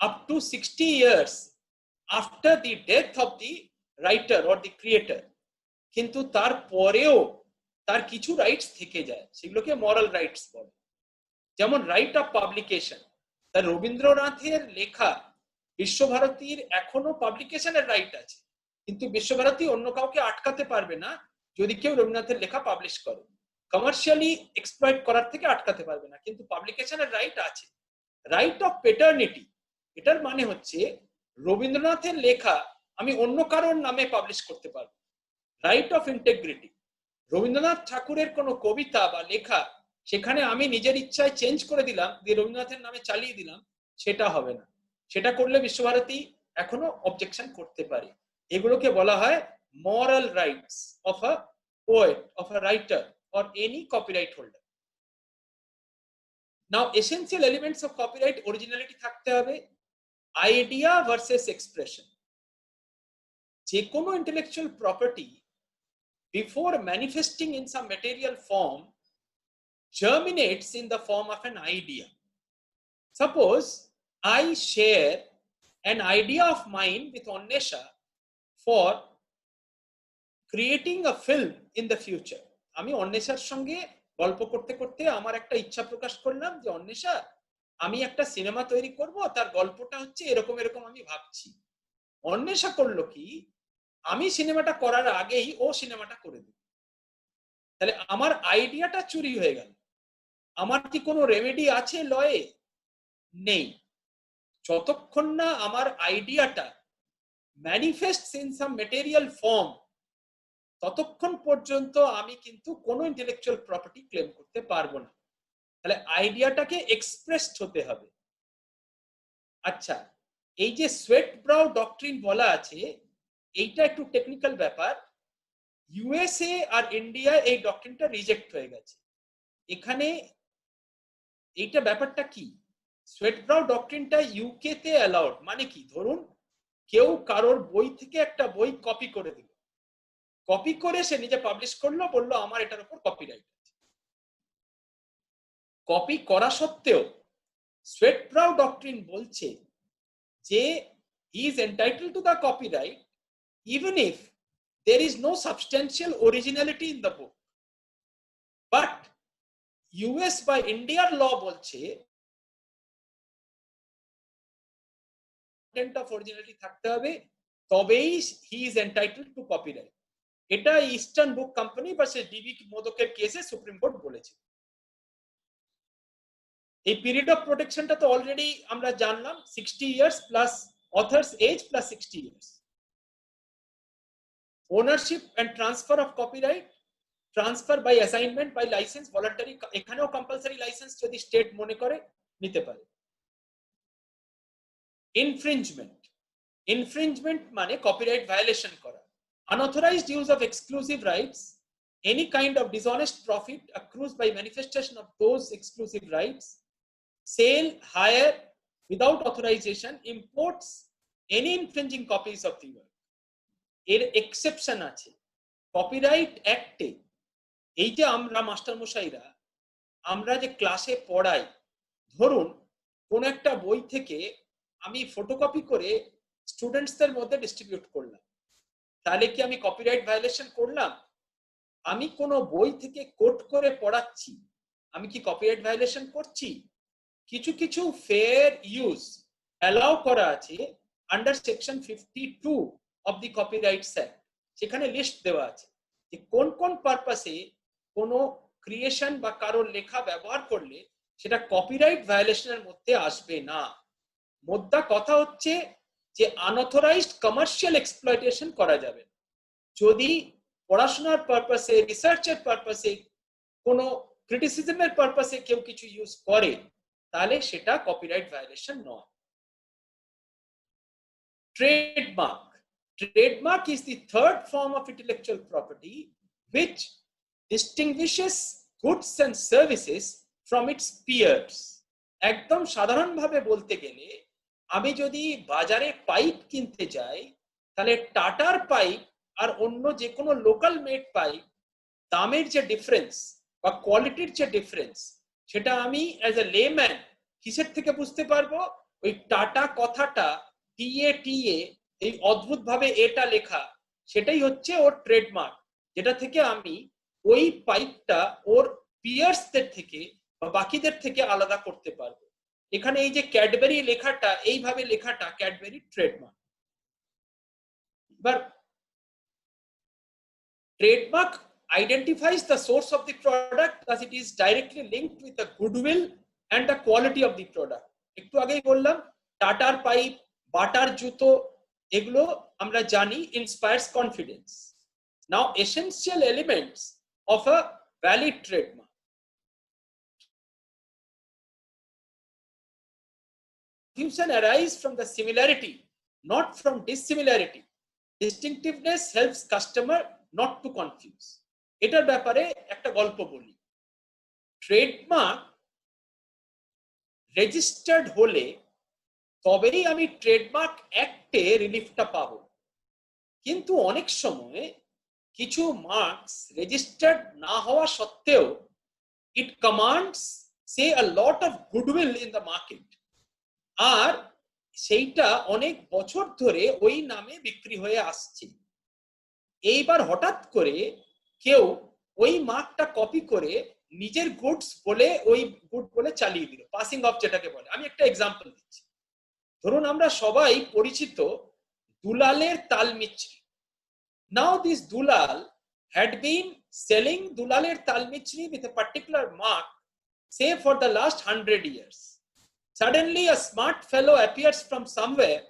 up to 60 years after the death of the writer or the creator, কিন্তু তারপরেও তার কিছু রাইটস থেকে যায়, সেগুলোকে মরাল রাইটস বলে। যেমন রাইট অফ পাবলিকেশন, তার রবীন্দ্রনাথের লেখা বিশ্বভারতীর এখনো পাবলিকেশনের রাইট আছে, কিন্তু বিশ্বভারতী অন্য কাউকে আটকাতে পারবে না যদি কেউ রবীন্দ্রনাথের লেখা পাবলিশ করে। কমার্শিয়ালি এক্সপ্লয়েট করার থেকে আটকাতে পারবে না, কিন্তু পাবলিকেশনের রাইট আছে। রাইট অফ পেটার্নিটি, এটার মানে হচ্ছে রবীন্দ্রনাথের লেখা আমি অন্য কারোর নামে পাবলিশ করতে পারবো। রাইট অফ ইন্টেগ্রিটি, রবীন্দ্রনাথ ঠাকুরের কোনো কবিতা বা লেখা সেখানে আমি নিজের ইচ্ছায় চেঞ্জ করে দিলাম, দিয়ে রবীন্দ্রনাথের নামে চালিয়ে দিলাম, সেটা হবে না। সেটা করলে বিশ্বভারতী এখনো অবজেকশন করতে পারে। এগুলোকে বলা হয় moral rights of a poet, of a writer or any copyright holder. Now essential elements of copyright: originality থাকতে হবে, idea versus expression। যে কোনো intellectual property before manifesting in some material form germinates in the form of an idea. Suppose I share an idea of mine with Onnesha for creating a film in the future. আমি অন্বেষার সঙ্গে গল্প করতে করতে আমার একটা ইচ্ছা প্রকাশ করলাম যে অন্বেষা আমি একটা সিনেমা তৈরি করব, তার গল্পটা হচ্ছে এরকম এরকম আমি ভাবছি। অন্বেষা করলো কি, আমি সিনেমাটা করার আগেই ও সিনেমাটা করে দিল। তাহলে আমার আইডিয়াটা চুরি হয়ে গেল। আমার কি কোনো রেমেডি আছে লয়ে? নেই। যতক্ষণ না আমার আইডিয়াটা ম্যানিফেস্টস ইন সাম ম্যাটেরিয়াল ফর্ম, ততক্ষণ পর্যন্ত আমি কিন্তু কোনো ইন্টেলেকচুয়াল প্রপার্টি ক্লেম করতে পারবো না। তাহলে আইডিয়াটাকে এক্সপ্রেসড হতে হবে। আচ্ছা, এই যে সোয়েট ব্রাউ ডক্ট্রিন বলা আছে, এইটা একটু টেকনিক্যাল ব্যাপার। ইউএসএ আর ইন্ডিয়া এই ডক্ট্রিনটা রিজেক্ট হয়ে গেছে। এখানে এইটা ব্যাপারটা কি, সোয়েট ব্রাউ ডক্ট্রিনটা ইউকে তে অ্যালাউড। মানে কি, ধরুন কেউ কারোর বই থেকে একটা বই কপি করে দিল, কপি করে সে নিজে পাবলিশ করলো, বললো আমার এটার উপর কপিরাইট আছে। কপি করা সত্ত্বেও সোয়েট ব্রাউ ডক্ট্রিন বলছে যে he is entitled to the copyright even if there is no substantial originality in the book. But US by India law বলছে content of originality থাকতে হবে, তবেই he is entitled to copyright। এটা eastern বুক company versus DB মোদকের কেসে supreme court বলেছে। এই period of প্রোটেকশনটা তো already আমরা জানলাম, 60 years plus authors age plus 60 years. ownership and transfer of copyright, transfer by assignment, by license, voluntary, এখানেও compulsory license যদি state মনে করে নিতে পারে। infringement, infringement মানে copyright violation করা। unauthorized use of exclusive rights, any kind of dishonest profit accrues by manifestation of those exclusive rights, sale, hire without authorization, imports any infringing copies of the work। এর exception আছে copyright অ্যাক্টে। এই যে আমরা মাস্টারমশাইরা আমরা যে ক্লাসে পড়াই, ধরুন কোন একটা বই থেকে আমি ফটোকপি করে স্টুডেন্টসদের মধ্যে ডিস্ট্রিবিউট করলাম, তাহলে কি আমি কপিরাইট ভায়োলেশন করলাম? আমি কোনো বই থেকে কোট করে পড়াচ্ছি, আমি কি কপিরাইট ভায়োলেশন করছি? কিছু কিছু ফেয়ার ইউজ অ্যালাউ করা আছে under section 52 of the Copyrights Act। সেখানে লিস্ট দেওয়া আছে যে কোন কোন পারপাসে কোন ক্রিয়েশন বা কারোর লেখা ব্যবহার করলে সেটা কপিরাইট ভায়োলেশনের মধ্যে আসবে না। মোদ্দা কথা হচ্ছে যে আনঅথরাইজড কমার্শিয়াল এক্সপ্লয়টেশন করা যাবে। যদি পড়াশোনার পারপাসে, রিসার্চের পারপাসে, কোনো ক্রিটিসিজমের পারপাসে কেউ কিছু ইউজ করে, তাহলে সেটা কপিরাইট ভায়োলেশন নয়। Trademark, trademark is the third form of intellectual property which distinguishes goods and services from its peers। একদম সাধারণভাবে বলতে গেলে আমি যদি বাজারে পাইপ কিনতে যাই, তাহলে টাটার পাইপ আর অন্য যে কোনো লোকাল মেড পাইপ দামের যে ডিফারেন্স বা কোয়ালিটির যে ডিফারেন্স, সেটা আমি অ্যাজ এ লেম্যান কিসের থেকে বুঝতে পারবো? ওই টাটা কথাটা টিএ এই অদ্ভুত ভাবে এটা লেখা, সেটাই হচ্ছে ওর ট্রেডমার্ক, যেটা থেকে আমি ওই পাইপটা ওর পিয়ার্সদের থেকে বা বাকিদের থেকে আলাদা করতে পারবো। এখানে এই যে ক্যাডবেরি লেখাটা, এইভাবে লেখাটা ক্যাডবেরি ট্রেডমার্ক। এবার trademark identifies the source of the product as it is directly linked with the goodwill and the quality of the product। একটু আগেই বললাম টাটার পাইপ, বাটার জুতো, এগুলো আমরা জানি inspires confidence. Now essential elements of a valid trademark. Confusion arises from the similarity, not from dissimilarity. Distinctiveness helps customer not to confuse. এটার ব্যাপারে একটা গল্প বলি। ট্রেডমার্ক রেজিস্টার্ড হলে তবেই আমি ট্রেডমার্ক অ্যাক্টে রিলিফটা পাবো, কিন্তু অনেক সময় কিছু মার্কস রেজিস্টার্ড না হওয়া সত্ত্বেও it commands say a lot of goodwill in the market, আর সেইটা অনেক বছর ধরে ওই নামে বিক্রি হয়ে আসছে। এইবার হঠাৎ করে কেউ ওই মার্কটা কপি করে নিজের গুডস বলে ওই গুড বলে চালিয়ে দিল, পাসিং অফ যেটাকে বলে। আমি একটা এক্সাম্পল দিচ্ছি। ধরুন আমরা সবাই পরিচিত দুলালের তাল মিছরি। Now this Dulal had been selling Dulaler Tal Michri with a particular mark, say for the last 100 years. Suddenly a smart fellow appears from somewhere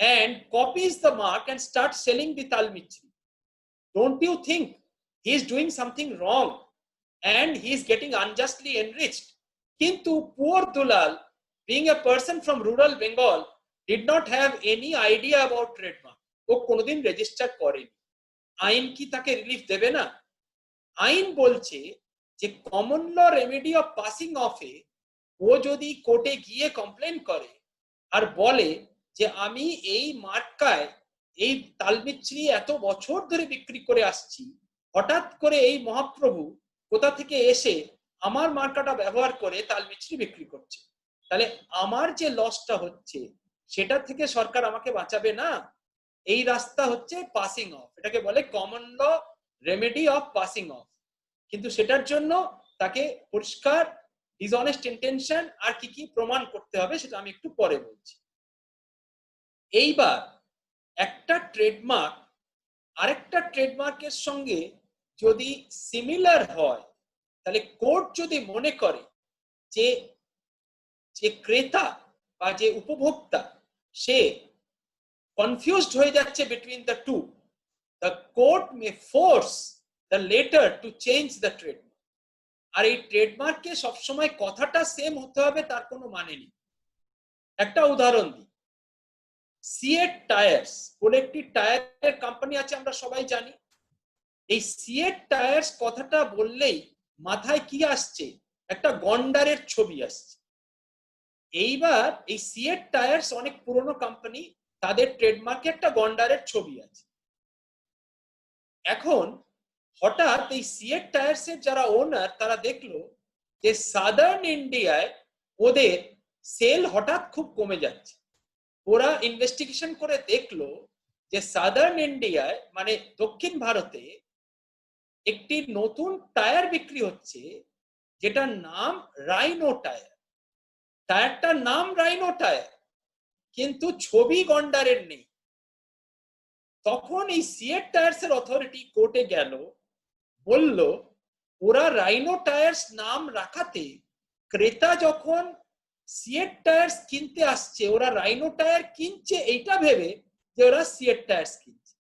and copies the mark and starts selling the Tal Michri. Don't you think he is doing something wrong and he is getting unjustly enriched? Kintu poor Dulal, being a person from rural Bengal, did not have any idea about trademark. ও কোনোদিন register করেনি। আইন কি তাকে relief দেবে না? আইন বলছে যে common law remedy of passing অফে ও যদি কোর্টে গিয়ে কমপ্লেন করে আর বলে যে আমি এই মার্কায় এই তালমিছরি এত বছর ধরে বিক্রি করে আসছি, হঠাৎ করে এই মহাপ্রভু কোথা থেকে এসে আমার মার্কাটা ব্যবহার করে তালমিছরি বিক্রি করছে, তাহলে আমার যে লসটা হচ্ছে সেটা থেকে সরকার আমাকে বাঁচাবে না। এই রাস্তা হচ্ছে পাসিং অফ, এটাকে বলে common law remedy of passing off. কিন্তু সেটার জন্য তাকে পরিষ্কার ডিসঅনেস্ট ইন্টেনশন আর কি কি প্রমাণ করতে হবে সেটা আমি একটু পরে বলছি। এইবার একটা ট্রেডমার্ক আরেকটা ট্রেডমার্কের সঙ্গে যদি সিমিলার হয়, তাহলে কোর্ট যদি মনে করে যে যে ক্রেতা বা যে উপভোক্তা সে confused হয়ে যাচ্ছে between the two, the court may force the latter to change the trademark. আর এই ট্রেডমার্কে সবসময় কথাটা সেম হতে হবে তার কোনো মানে নেই। একটা উদাহরণ দিই, সিয়েট টায়ার্স বলে একটি টায়ারের কোম্পানি আছে, আমরা সবাই জানি। এই সিয়েট টায়ার্স কথাটা বললেই মাথায় কি আসছে? একটা গন্ডারের ছবি আসছে। এইবার এই সিয়েট টায়ার্স অনেক পুরনো কোম্পানি, তাদের ট্রেডমার্কে একটা গন্ডারের ছবি আছে। এখন হঠাৎ এই সিয়েট টায়ার্সের যারা ওনার তারা দেখলো যে সাদার্ন ইন্ডিয়ায় ওদের সেল হঠাৎ খুব কমে যাচ্ছে। ওরা ইনভেস্টিগেশন করে দেখলো যে সাদার্ন ইন্ডিয়ায় মানে দক্ষিণ ভারতে একটি নতুন টায়ার বিক্রি হচ্ছে যেটার নাম রাইনো টায়ার। টায়ারটার নাম রাইনো টায়ার, কিন্তু ছবি গন্ডারের নেই। তখন এই সিয়েট টায়ার্স এর অথরিটি কোর্টে গেল, বলল ওরা রাইনো টায়ার্স নাম রাখাতে ক্রেতা যখন সিয়েট টায়ার্স কিনতে আসছে ওরা রাইনো টায়ার কিনছে এইটা ভেবে যে ওরা সিয়েট টায়ার্স কিনছে।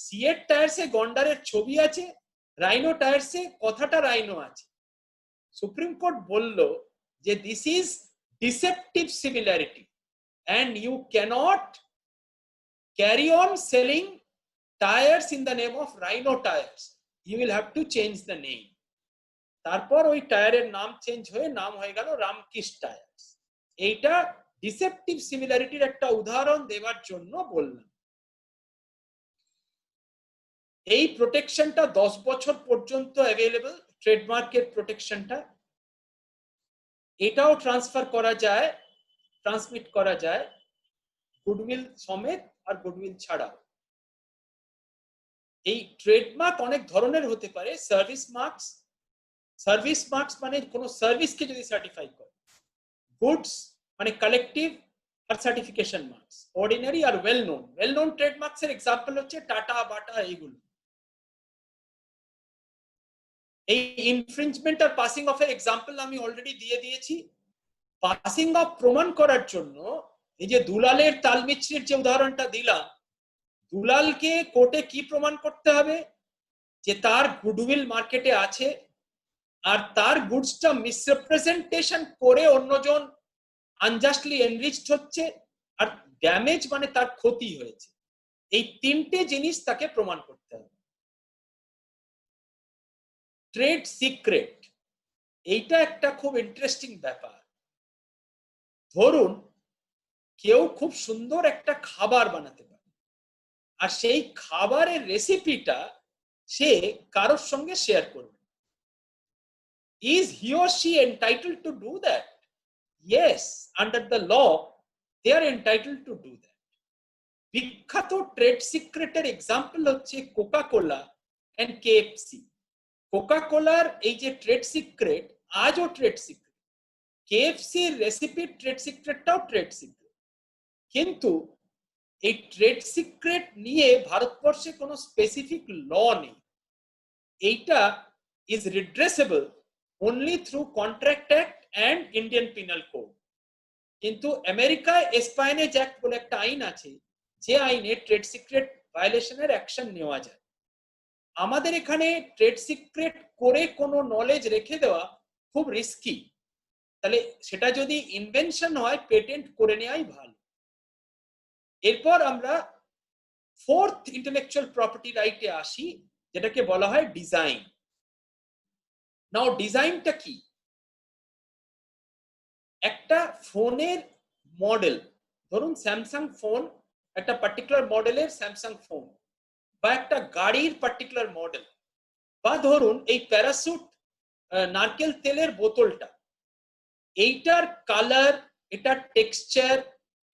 সিয়েট টায়ার্সে গন্ডারের ছবি আছে, রাইনো টায়ার্সে কথাটা রাইনো আছে। সুপ্রিম কোর্ট বলল যে this is deceptive similarity and you cannot carry on selling tires in the name of Rhino tires. You will have to change the name. তারপর ওই টায়ারের নাম চেঞ্জ হয়ে নাম হয়ে গেল রামকৃষ্ণ টায়ার্স। এইটা ডিসেপটিভ সিমিলারিটির একটা উদাহরণ দেওয়ার জন্য বললাম। এই প্রোটেকশনটা 10 বছর পর্যন্ত অ্যাভেলেবল, ট্রেডমার্কের প্রোটেকশনটা। এটাও ট্রান্সফার করা যায়, ট্রান্সমিট করা যায় গুডউইল সমেত আর গুডউইল ছাড়াও। এই ট্রেডমার্ক অনেক ধরনের হতে পারে। সার্ভিস মার্কস, সার্ভিস মার্কস মানে কোনো সার্ভিসকে যদি সার্টিফাই করে। গুডস মানে কালেকটিভ আর সার্টিফিকেশন মার্কস, অর্ডিনারি আর well known. Well known trademarks এর এক্সাম্পল হচ্ছে টাটা, বাটা, এইগুলো। এই ইনফ্রিঞ্জমেন্ট আর পাসিং অফ এর এক্সাম্পল আমি অলরেডি দিয়ে দিয়েছি। পাসিং অফ প্রমাণ করার জন্য এই যে দুলালের তালমিছরির যে উদাহরণটা দিলাম, দুলালকে কোর্টে কি প্রমাণ করতে হবে? যে তার গুডউইল মার্কেটে আছে আর তার গুডসটা মিসরিপ্রেজেন্টেশন করে অন্যজন আনজাস্টলি এনরিচড হচ্ছে, আর ড্যামেজ মানে তার ক্ষতি হয়েছে। এই তিনটে জিনিস তাকে প্রমাণ করতে হবে। ট্রেড সিক্রেট, এইটা একটা খুব ইন্টারেস্টিং ব্যাপার। ধরুন কেউ খুব সুন্দর একটা খাবার বানাতে পারে, আর সেই খাবারের রেসিপিটা সে কারোর সঙ্গে শেয়ার করবে। Is he or she entitled to do that? Yes, under the law they are entitled to do that. বিখ্যাত ট্রেড সিক্রেটের এক্সাম্পল হচ্ছে Coca Cola and KFC. Coca কোলার এই যে ট্রেড সিক্রেট, আজও ট্রেড সিক্রেট। কেএফসির রেসিপির ট্রেড সিক্রেটটাও ট্রেড সিক্রেট। কিন্তু এই ট্রেড সিক্রেট নিয়ে ভারতবর্ষে কোনো স্পেসিফিক ল নেই। এইটা is রিড্রেসেবল only through Contract Act and Indian Penal Code. কিন্তু আমেরিকায় এসপাইনেজ অ্যাক্ট বলে একটা আইন আছে, যে আইনে ট্রেড সিক্রেট ভায়োলেশনের অ্যাকশন নেওয়া যায়। আমাদের এখানে ট্রেড সিক্রেট করে কোনো নলেজ রেখে দেওয়া খুব রিস্কি। তাহলে সেটা যদি ইনভেনশন হয়, পেটেন্ট করে নেওয়াই ভালো। এরপর আমরা ফোর্থ ইন্টেলেকচুয়াল প্রপার্টি রাইটে আসি, যেটাকে বলা হয় ডিজাইন। নাও ডিজাইনটা কি? একটা ফোনের মডেল, ধরুন স্যামসাং ফোন, একটা পার্টিকুলার মডেলের স্যামসাং ফোন, বা একটা গাড়ির পার্টিকুলার মডেল, বা ধরুন এই প্যারাসুট নারকেল তেলের বোতলটা, এইটার কালার, এটার টেক্সচার,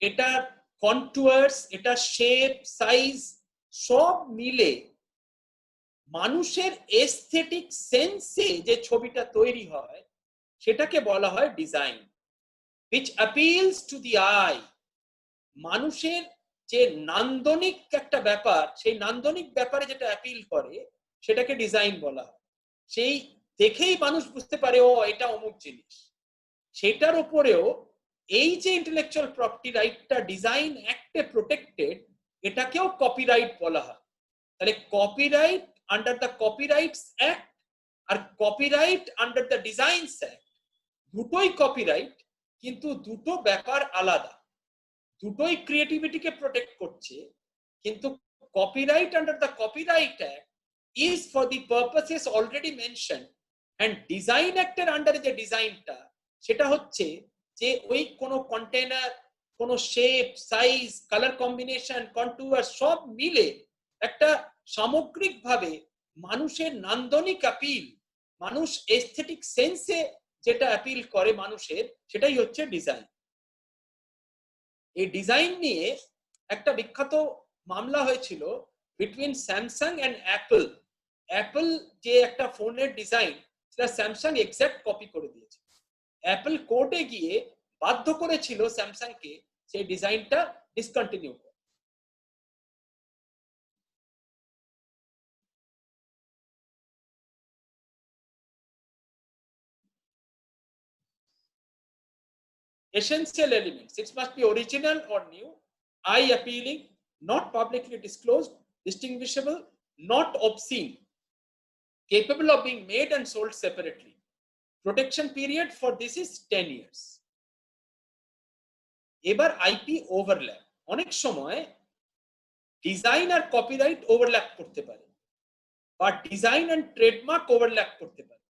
এটার কন্টুয়ার্স, এটার শেপ, সাইজ সব মিলে মানুষের এস্থেটিক সেন্সে যে ছবিটা তৈরি হয় সেটাকে বলা হয় design, which appeals to the eye. মানুষের যে নান্দনিক একটা ব্যাপার, সেই নান্দনিক ব্যাপারে যেটা অ্যাপিল করে সেটাকে ডিজাইন বলা হয়। সেই দেখেই মানুষ বুঝতে পারে ও এটা অমুক জিনিস। সেটার উপরেও এই যে ইন্টেলেকচুয়াল প্রপার্টি রাইটটা ডিজাইন অ্যাক্টে প্রোটেক্টেড, এটাকেও কপিরাইট বলা হয়। তাহলে copyright under the copyrights act আর copyright under the designs act, দুটোই কপিরাইট, কিন্তু দুটো ব্যাপার আলাদা। দুটোই ক্রিয়েটিভিটিকে প্রোটেক্ট করছে, কিন্তু copyright under the copyright act is for the purposes already mention, and design অ্যাক্টের আন্ডারে যে ডিজাইনটা, সেটা হচ্ছে যে ওই কোনো কন্টেনার, কোনো শেপ, সাইজ, কালার কম্বিনেশন, কন্টুয়ার সব মিলে একটা সামগ্রিকভাবে মানুষের নান্দনিক অ্যাপিল, মানুষ এস্থেটিক সেন্সে যেটা অ্যাপিল করে মানুষের, সেটাই হচ্ছে ডিজাইন। এই ডিজাইন নিয়ে একটা বিখ্যাত মামলা হয়েছিল between Samsung and Apple. Apple যে একটা ফোনের ডিজাইন, সেটা স্যামসাং এক্সাক্ট কপি করে দিয়েছে। অ্যাপল কোর্টে গিয়ে বাধ্য করেছিল স্যামসাংকে সেই ডিজাইনটা ডিসকন্টিনিউ করে। Essential elements: it must be original or new, eye appealing, not publicly disclosed, distinguishable, not obscene, capable of being made and sold separately. Protection period for this is 10 years. এবার IP overlap. অনেক সময় design আর copyright overlap করতে পারে, বা design and trademark overlap করতে পারে।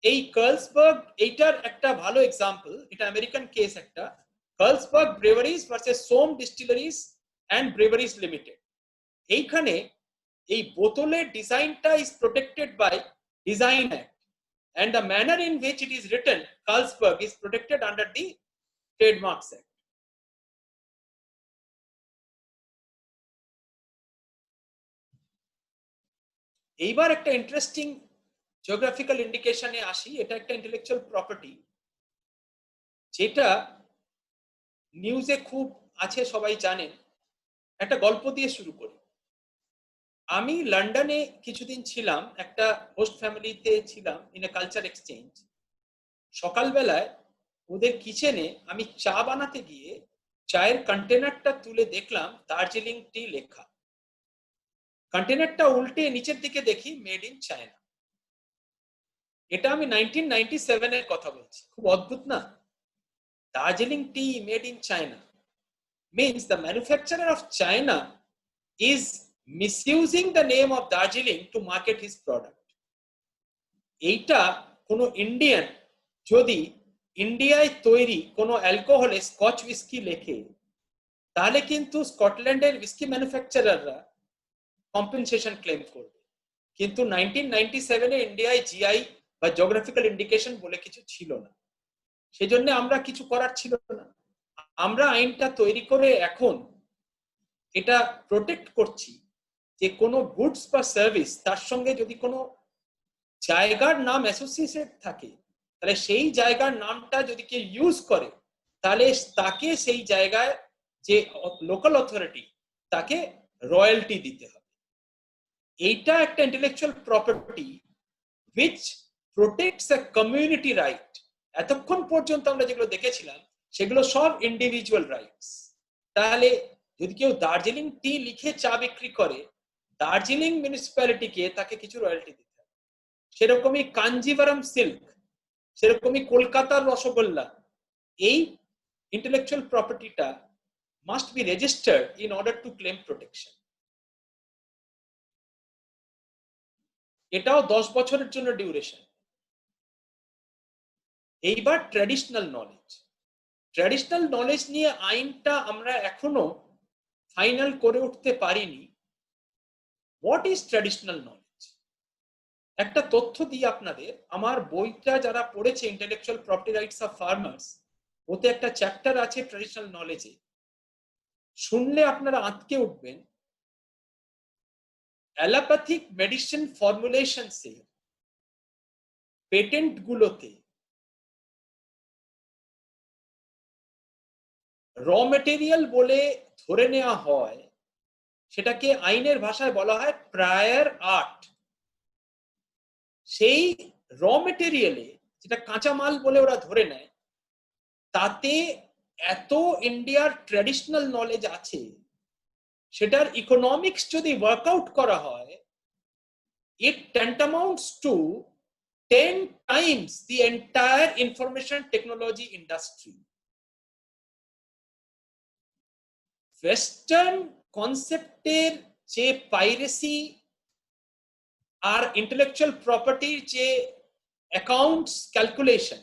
এই Carlsberg এইটার একটা ভালো এক্সাম্পল। এটা আমেরিকান কেস একটা, Carlsberg breweries versus Som distilleries and breweries limited. এইখানে এই বোতলের ডিজাইনটা is protected by design act, and the manner in which it is written, Carlsberg, is protected under the Trademarks Act. এইবার একটা ইন্টারেস্টিং জিওগ্রাফিক্যাল ইন্ডিকেশনে আসি। এটা একটা ইন্টেলেকচুয়াল প্রপার্টি যেটা নিউজে খুব আছে, সবাই জানেন। একটা গল্প দিয়ে শুরু করি। আমি লন্ডনে কিছুদিন ছিলাম, একটা হোস্ট ফ্যামিলিতে ছিলাম, ইন এ কালচার এক্সচেঞ্জ। সকালবেলায় ওদের কিচেনে আমি চা বানাতে গিয়ে চায়ের কন্টেনারটা তুলে দেখলাম দার্জিলিং টি লেখা, কন্টেনারটা উল্টে নিচের দিকে দেখি মেড ইন চায়না। এটা আমি 1997 এর কথা বলছি, খুব অদ্ভুত না? Darjeeling tea made in China means the manufacturer of China is misusing the name of Darjeeling to market his product. এইটা কোনো ইন্ডিয়ান যদি ইন্ডিয়ায় তৈরি কোনো অ্যালকোহলে স্কচ উইস্কি লেখে, তাহলে কিন্তু স্কটল্যান্ডের উইস্কি ম্যানুফ্যাকচারাররা কম্পেনসেশন ক্লেম করবে। কিন্তু 1997 এ ইন্ডিয়ায় জিআই বা জিওগ্রাফিক্যাল ইন্ডিকেশন বলে কিছু ছিল না, সেজন্য আমরা কিছু করার ছিল না। আমরা আইনটা তৈরি করে এখন এটা প্রোটেক্ট করছি যে কোনো গুডস বা সার্ভিস তার সঙ্গে যদি কোনো জায়গার নাম অ্যাসোসিয়েটেড থাকে, তাহলে সেই জায়গার নামটা যদি কেউ ইউজ করে, তাহলে তাকে সেই জায়গায় যে লোকাল অথরিটি তাকে রয়্যালটি দিতে হবে। এইটা একটা intellectual property which protects a community right. এতক্ষণ পর্যন্ত আমরা যেগুলো দেখেছিলাম সেগুলো সব ইন্ডিভিজুয়াল রাইটস। তাহলে যদি কেউ দার্জিলিং টি লিখে চা বিক্রি করে, দার্জিলিং মিউনিসিপ্যালিটিকে তাকে কিছু রয়্যালটি দিতে হবে। সেরকমই কাঞ্জিভারাম সিল্ক, সেরকমই কলকাতার রসগোল্লা, এই ইন্টেলেকচুয়াল প্রপার্টিটা must be registered in order to claim protection. এটাও 10 বছরের জন্য ডিউরেশন। এইবার ট্র্যাডিশনাল নলেজ, ট্র্যাডিশনাল নলেজ নিয়ে আইনটা আমরা এখনো ফাইনাল করে উঠতে পারিনি। What is traditional knowledge? একটা তথ্য দিই আপনাদের, আমার বইটা যারা পড়েছে intellectual property rights of farmers, ওতে একটা চ্যাপ্টার আছে ট্র্যাডিশনাল নলেজে, শুনলে আপনারা আঁতকে উঠবেন। অ্যালোপ্যাথিক মেডিসিন ফর্মুলেশনসে পেটেন্ট গুলোতে র মেটেরিয়াল বলে ধরে নেওয়া হয়, সেটাকে আইনের ভাষায় বলা হয় প্রায়র আর্ট। সেই র মেটেরিয়ালে যেটা কাঁচা মাল বলে ওরা ধরে নেয়, তাতে এত ইন্ডিয়ার ট্র্যাডিশনাল নলেজ আছে, সেটার ইকোনমিক্স যদি ওয়ার্কআউট করা হয়, it tantamounts to 10 times the entire information technology industry. Western কনসেপ্টের যে পাইরেসি আর ইন্টেলেকচুয়াল প্রপার্টির যে অ্যাকাউন্টস ক্যালকুলেশন,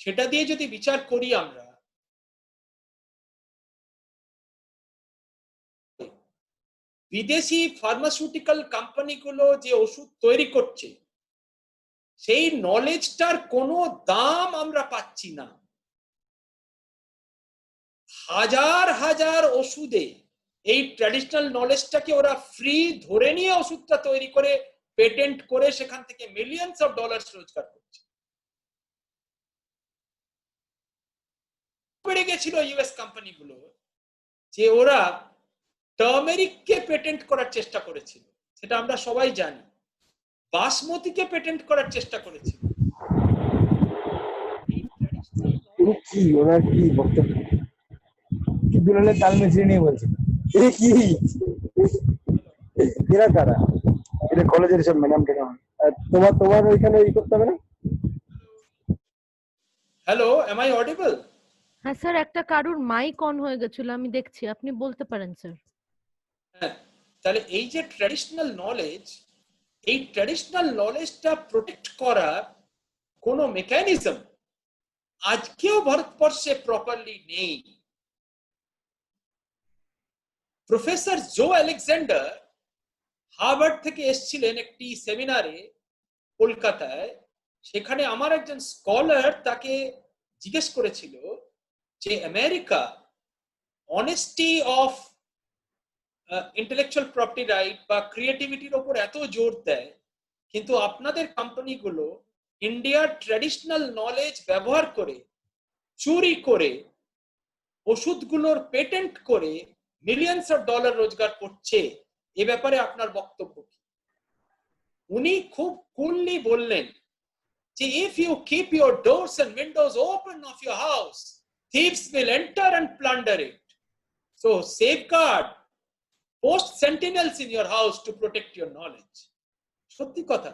সেটা দিয়ে যদি বিচার করি আমরা, বিদেশি ফার্মাসিউটিক্যাল কোম্পানিগুলো যে ওষুধ তৈরি করছে, সেই নলেজটার কোনো দাম আমরা পাচ্ছি না। হাজার হাজার ওষুধে এই ট্র্যাডিশনাল নলেজটাকে ওরা ফ্রি ধরে নিয়ে ওষুধটা তৈরি করে পেটেন্ট করে সেখান থেকে মিলিয়নস অফ ডলার্স রোজগার করছে। বেড়ে গেছিল ইউএস কোম্পানিগুলো, যে ওরা টার্মেরিককে পেটেন্ট করার চেষ্টা করেছিল, সেটা আমরা সবাই জানি। বাসমতিকে পেটেন্ট করার চেষ্টা করেছিল। কি ওরা কি বক্তব্য কি দুলালের তাল মিশিয়ে নিয়ে বলছে এ কি এরা কারা? এটা কলেজের সব ম্যাডাম টেডাম। তোমার ওইখানে ই করতে হবে না? Hello, am I audible? হ্যাঁ স্যার, একটা কারুর মাইক অন হয়ে গেছিল, আমি দেখছি, আপনি বলতে পারেন স্যার। হ্যাঁ, তাহলে এই যে ট্র্যাডিশনাল নলেজ, এই ট্র্যাডিশনাল নলেজটা প্রোটেক্ট করার কোনো মেকানিজম আজকেও ভারতবর্ষে প্রপারলি নেই। প্রফেসর জো আলেকজান্ডার হার্ভার্ড থেকে এসেছিলেন একটি সেমিনারে কলকাতায়। সেখানে আমার একজন স্কলার তাকে জিজ্ঞেস করেছিল যে America honesty of intellectual property right বা ক্রিয়েটিভিটির ওপর এত জোর দেয়, কিন্তু আপনাদের কোম্পানিগুলো ইন্ডিয়ার ট্র্যাডিশনাল নলেজ ব্যবহার করে চুরি করে ওষুধগুলোর পেটেন্ট করে মিলিয়নস অফ ডলার রোজগার করছে। এ ব্যাপারে আপনার বক্তব্য কি? উনি খুব কুললি বললেন if you keep your doors and windows open of your house, thieves will enter and plunder it. So safeguard, post sentinels in your house to protect your knowledge. সত্যি কথা,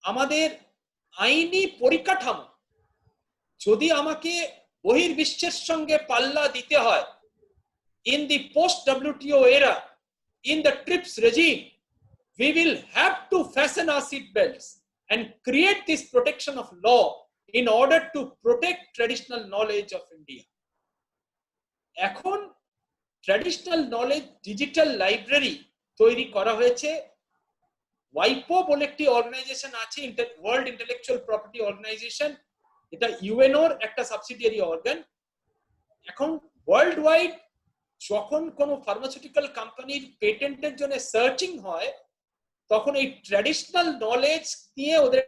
আমাদের আইনি পরিকাঠামো যদি আমাকে বহির্বিশ্বের সঙ্গে পাল্লা দিতে হয়, in the post WTO era, in the TRIPS regime, we will have to fasten our seat belts and create this protection of law in order to protect traditional knowledge of India. এখন traditional knowledge digital library তৈরি করা হয়েছে। ওয়াইপো বলে একটি organisation আছে, world intellectual property organisation, এটা ইউএনওর একটা subsidiary organ. এখন ওয়ার্ল্ড ওয়াইড যখন কোনো ফার্মাসিউটিক্যাল কোম্পানির পেটেন্টের জন্য সার্চিং হয়, তখন এই ট্র্যাডিশনাল নলেজ নিয়ে ওদের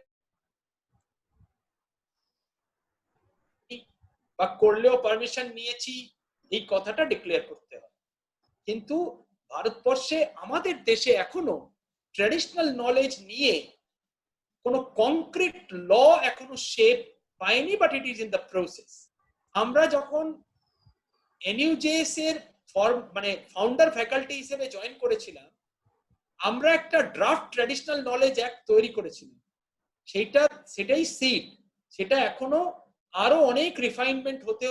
বা করলেও পারমিশন নিয়েছি এই কথাটা ডিক্লেয়ার করতে হয়। কিন্তু ভারতবর্ষে, আমাদের দেশে এখনো ট্র্যাডিশনাল নলেজ নিয়ে কোনো কংক্রিট ল এখনো শেপ পায়নি, but it is in the process. আমরা যখন NUJS এর ফাউন্ডার ফ্যাকাল্টি হিসেবে জয়েন করেছিলাম, আমরা একটা ড্রাফট ট্র্যাডিশনাল নলেজ অ্যাক্ট তৈরি করেছিলাম। সেটাই সিড, সেটা এখনো আরো অনেক রিফাইনমেন্ট হতে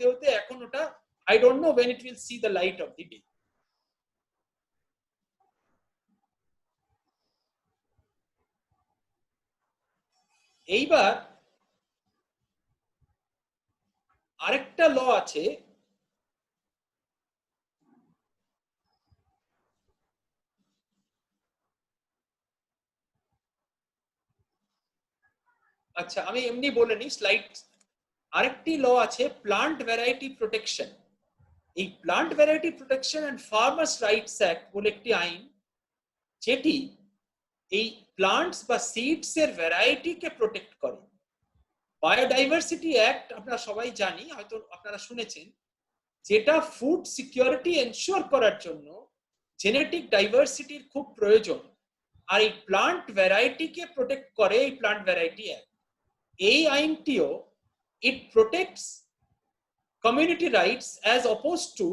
হতে এখন ওটা I don't know when it will see the light of the day. এইবার আরেকটা ল আছে, আচ্ছা আমি এমনি বলে নি স্লাইড। আরেকটি ল আছে প্লান্ট ভ্যারাইটি প্রোটেকশন। এই plant variety protection and farmers rights act বলে একটি আইন, যেটি এই প্লান্টস বা সিডস এর ভ্যারাইটিকে প্রোটেক্ট করে। বায়োডাইভার্সিটি অ্যাক্ট আমরা সবাই জানি, হয়তো আপনারা শুনেছেন, যেটা ফুড সিকিউরিটি এনশিওর করার জন্য জেনেটিক ডাইভার্সিটির খুব প্রয়োজন। আর এই প্লান্ট ভ্যারাইটিকে প্রোটেক্ট করে এই প্লান্ট ভ্যারাইটি অ্যাক্ট। এই আইনটিও it protects community rights as opposed to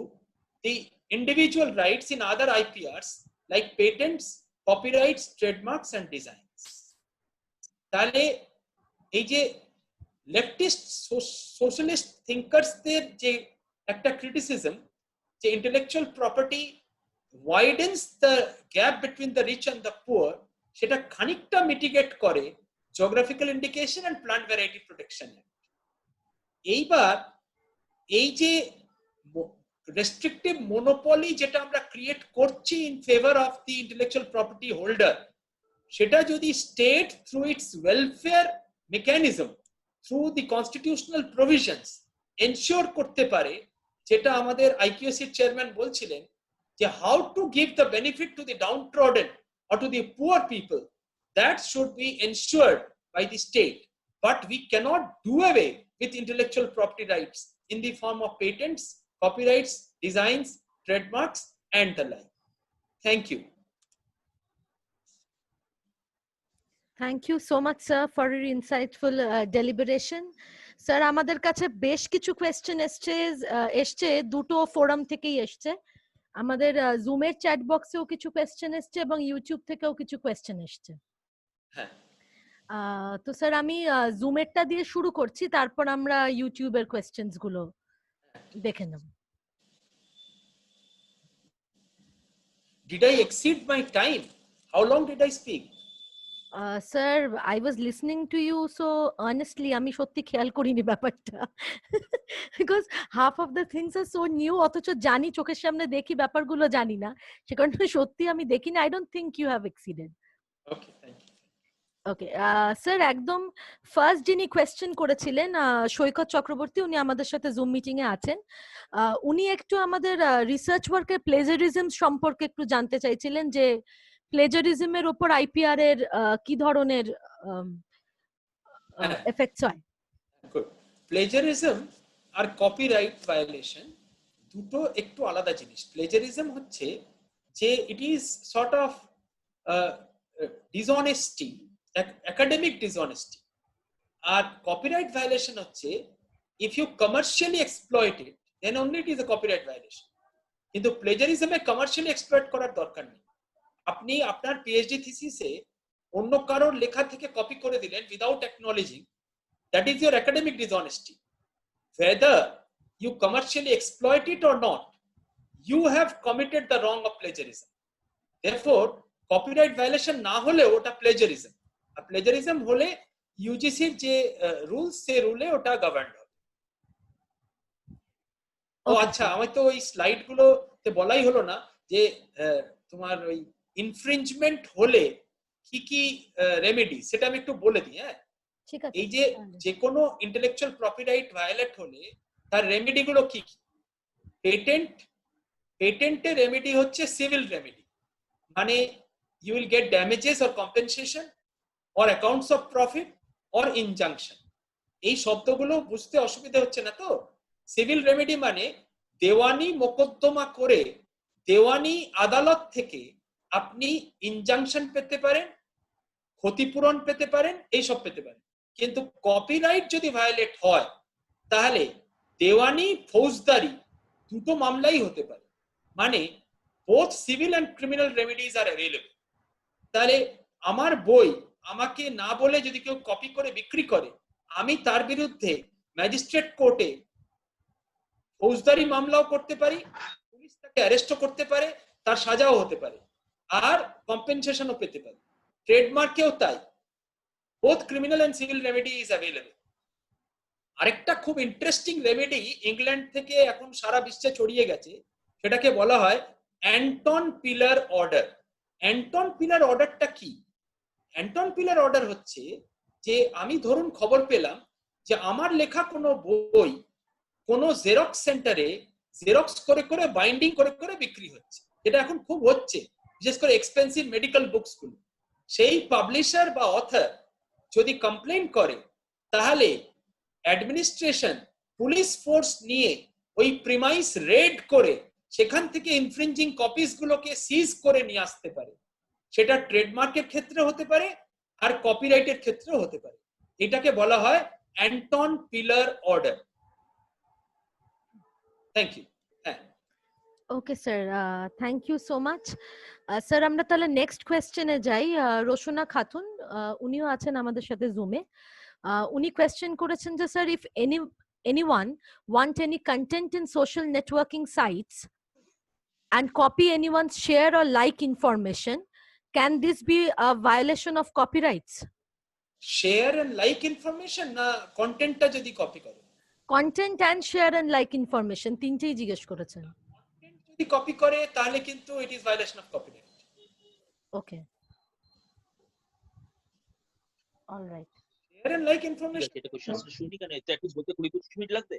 the individual rights in other IPRs like patents, copyrights, trademarks and designs. তাহলে এই যে লেফটিস্ট সোশ্যালিস্ট থিঙ্কার্সদের যে একটা ক্রিটিসিজম যে intellectual property widens the gap between the rich and the poor, সেটা খানিকটা mitigate করে geographical indication and plant variety protection. এইবার এই যে রেস্ট্রিকটিভ মনোপলি যেটা আমরা ক্রিয়েট করছি in favour of the intellectual property holder, সেটা যদি state through its welfare mechanism, through the constitutional provisions ensure করতে পারে, যেটা আমাদের আইকিউসির চেয়ারম্যান বলছিলেন যে how to give the benefit to the downtrodden or two the poor people, that should be ensured by the state. But we cannot do away with intellectual property rights in the form of patents, copyrights, designs, trademarks and the like. Thank you. Thank you so much, sir, for your insightful deliberation. Sir, আমাদের কাছে বেশ কিছু question এসছে দুটো forum থেকেই এসছে। আমাদের জুমের chat বক্সেও কিছু কোয়েশ্চেন এসছে এবং ইউটিউব থেকেও কিছু কোয়েশ্চেন এসছে। হ্যাঁ, তো স্যার আমি জুমেরটা দিয়ে শুরু করছি, তারপর আমরা ইউটিউবের কোয়েশ্চেনস গুলো দেখে নেব। Did I exceed my time? How long did I speak? Sir I was listening to you so honestly, আমি সত্যি খেয়াল করিনি ব্যাপারটা, because half of the things are so new, অথচ জানি, চোখের সামনে দেখি, ব্যাপারগুলো জানি না, সে কারণে সত্যি আমি দেখিনি। I don't think you have exceeded. Okay, thank you. Okay sir, একদম ফার্স্ট যিনি কোয়েশ্চেন করেছিলেন সৈকত চক্রবর্তী, উনি আমাদের সাথে জুম মিটিং এ আছেন। উনি একটু আমাদের রিসার্চ ওয়ার্কের প্লেজারিজম সম্পর্কে একটু জানতে চাইছিলেন, যে প্লেজারিজমের উপর আইপিআর এর কি ধরনের এফেক্টস হয়। Good. Plagiarism আর কপিরাইট ভায়োলেশন দুটো একটু আলাদা জিনিস। প্লেজারিজম হচ্ছে যে it is sort of dishonesty, academic dishonesty, আর কপিরাইট ভায়োলেশন হচ্ছে if you commercially exploit it then only it is a copyright violation. কিন্তু প্লেজারিজমে কমার্শিয়ালি এক্সপ্লয়েট করার দরকার নেই। আপনি আপনার পিএইচডি থিসিসে অন্য কারোর লেখা থেকে কপি করে দিলেন without অ্যাকনোলেজিং, that is your academic dishonesty. whether you commercially exploit it or not, you have committed the wrong of plagiarism. Therefore copyright violation না হলে ওটা প্লেজারিজম, আর প্লেজারিজম হলে ইউজিসির যে রুলস সে রুলে ওটা গভর্ন হবে। ও আচ্ছা, আমি তো ওই স্লাইড গুলোতে বলাই হলো না যে তোমার ওই ইনফ্রিঞ্জমেন্ট হলে কি কি রেমেডি, সেটা আমি একটু বলে দিই। হ্যাঁ, ঠিক আছে। এই যে কোনো ইন্টেলেকচুয়াল প্রপার্টি রাইট ভায়োলেট হলে তার রেমেডি গুলো কি কি? পেটেন্টের রেমেডি হচ্ছে সিভিল রেমেডি, মানে you will get damages or compensation or accounts of profit or injunction. এই শব্দগুলো বুঝতে অসুবিধা হচ্ছে না তো? সিভিল রেমেডি মানে দেওয়ানি মোকদ্দমা করে দেওয়ানি আদালত থেকে আপনি ইনজাংশন পেতে পারেন, ক্ষতিপূরণ পেতে পারেন, এই সব পেতে পারেন। কিন্তু কপিরাইট যদি ভায়োলেট হয় তাহলে দেওয়ানি ফৌজদারি দুটো মামলাই হতে পারে, মানে both civil and criminal remedies are available. তাহলে আমার বই আমাকে না বলে যদি কেউ কপি করে বিক্রি করে, আমি তার বিরুদ্ধে ম্যাজিস্ট্রেট কোর্টে ফৌজদারি মামলাও করতে পারি, পুলিশ তাকে অ্যারেস্টও করতে পারে, তার সাজাও হতে পারে, আর কম্পেনসেশনও পেতে পারে। ট্রেডমার্কেও তাই, both criminal and civil remedy is available. আরেকটা খুব ইন্টারেস্টিং রেমেডি ইংল্যান্ড থেকে এখন সারা বিশ্বে ছড়িয়ে গেছে, সেটাকে বলা হয় Anton Piller order. Anton pillar অর্ডারটা কি? অ্যান্টন পিলার অর্ডার হচ্ছে যে আমি ধরুন খবর পেলাম যে আমার লেখা কোনো বই কোনো জেরক্স সেন্টারে জেরক্স করে করে বাইন্ডিং করে করে বিক্রি হচ্ছে, যেটা এখন খুব হচ্ছে, বিশেষ করে এক্সপেন্সিভ মেডিকেল বুকস গুলো। সেই পাবলিশার বা অথর যদি কমপ্লেন করে, তাহলে অ্যাডমিনিস্ট্রেশন পুলিশ ফোর্স নিয়ে ওই প্রিমাইস রেড করে সেখান থেকে ইনফ্রিঞ্জিং কপিস গুলোকে সিজ করে নিয়ে আসতে পারে। সেটা ট্রেডমার্কের ক্ষেত্রে হতে পারে আর কপিরাইটের ক্ষেত্রেও হতে পারে। এটাকে বলা হয় Anton Piller order. Thank you. হ্যাঁ, okay sir, thank you so much. Sir আমরা তাহলে নেক্সট কোয়েশ্চেনে যাই। রোশনা খাতুন উনিও আছেন আমাদের সাথে জুমে। উনি কোয়েশ্চেন করেছেন যে sir, if anyone want any content in social networking sites and copy anyone's share or like information, can this be a violation of copyrights? Share and like information না কন্টেন্টটা যদি কপি করে? Content and share and like information তিনটেই জিজ্ঞেস করেছেন। Content যদি copy করে তাহলে কিন্তু it is violation of copyright. Okay, alright. Share and like information এটা কোশ্চেন শুনি কেন? এটা একটু বলতে 20-25 মিনিট লাগবে।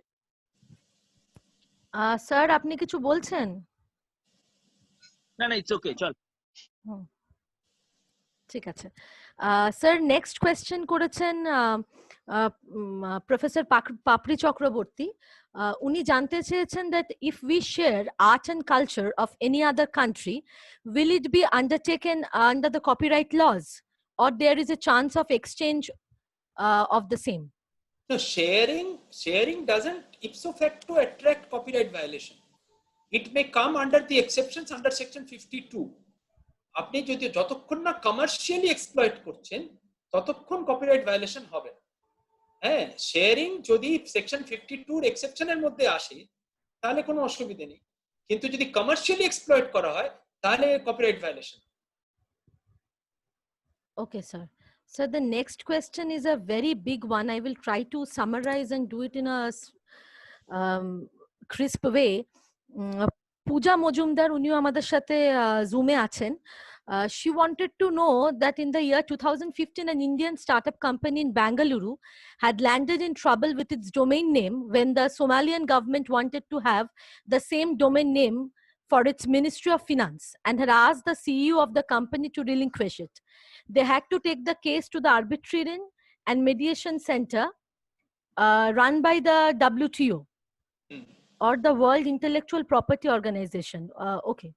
স্যার আপনি কিছু বলছেন? না না, ইটস ওকে, চল। ঠিক আছে স্যার, নেক্সট কোয়েশ্চেন করেছেন প্রফেসর পাপড়ি চক্রবর্তী। উনি জানতে চেয়েছেন that if we share art and culture of any other country, will it be undertaken under the copyright laws, or there is a chance of exchange of the same? No, sharing doesn't ipso facto attract copyright violation. It may come under the exceptions under section 52. আপনি যদি যতক্ষণ না commercially exploit করছেন ততক্ষণ copyright violation হবে না। হ্যাঁ, sharing যদি সেকশন 52 এর এক্সেপশনের মধ্যে আসে তাহলে কোনো অসুবিধা নেই, কিন্তু যদি কমার্শিয়ালি এক্সপ্লয়েট করা হয় তাহলে copyright violation. Okay, sir. So the next question is a very big one. I will try to summarize and do it in a crisp way. Pooja Mojumdar uniyo amader sathe Zoom e achen. She wanted to know that in the year 2015, an Indian startup company in Bangalore had landed in trouble with its domain name when the Somalian government wanted to have the same domain name for its Ministry of Finance and had asked the CEO of the company to relinquish it. They had to take the case to the Arbitration and Mediation Center run by the WTO or the World Intellectual Property Organization. Okay,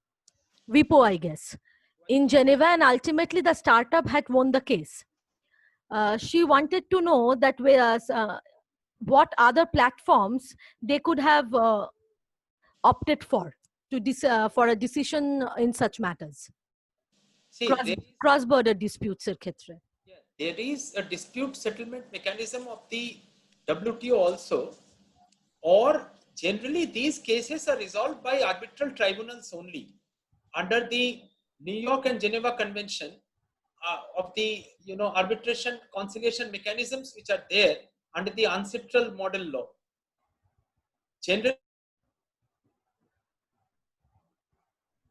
WIPO, I guess, in Geneva, and ultimately the startup had won the case. She wanted to know that what other platforms they could have opted for for a decision in such matters, See, cross-border disputes er khetre. there is a dispute settlement mechanism of the WTO also, or generally these cases are resolved by arbitral tribunals only under the New York and Geneva Convention of the arbitration conciliation mechanisms which are there under the ancestral model law. Generally,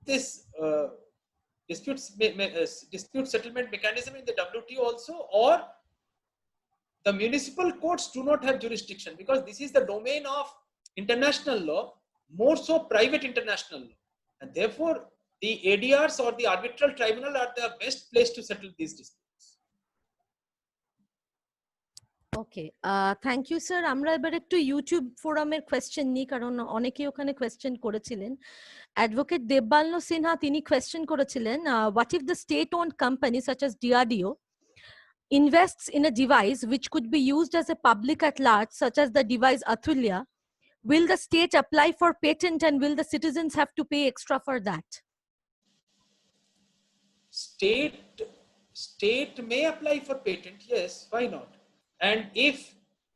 this dispute settlement mechanism in the WTO also, or the municipal courts do not have jurisdiction, because this is the domain of international law, more so private international law, and therefore the ADRs or the arbitral tribunal are the best place to settle these disputes. Okay, thank you sir. আমরা এবার একটু YouTube ফোরামের question নিই, কারণ অনেকেই ওখানে question করেছিলেন। Advocate দেববাল্য Sinha তিনি কোয়েশ্চেন করেছিলেন, what if the state owned company such as DRDO invests in a device which could be used as a public at large, such as the device Atulya, will the state apply for patent and will the citizens have to pay extra for that? State may apply for patent, yes, why not? And if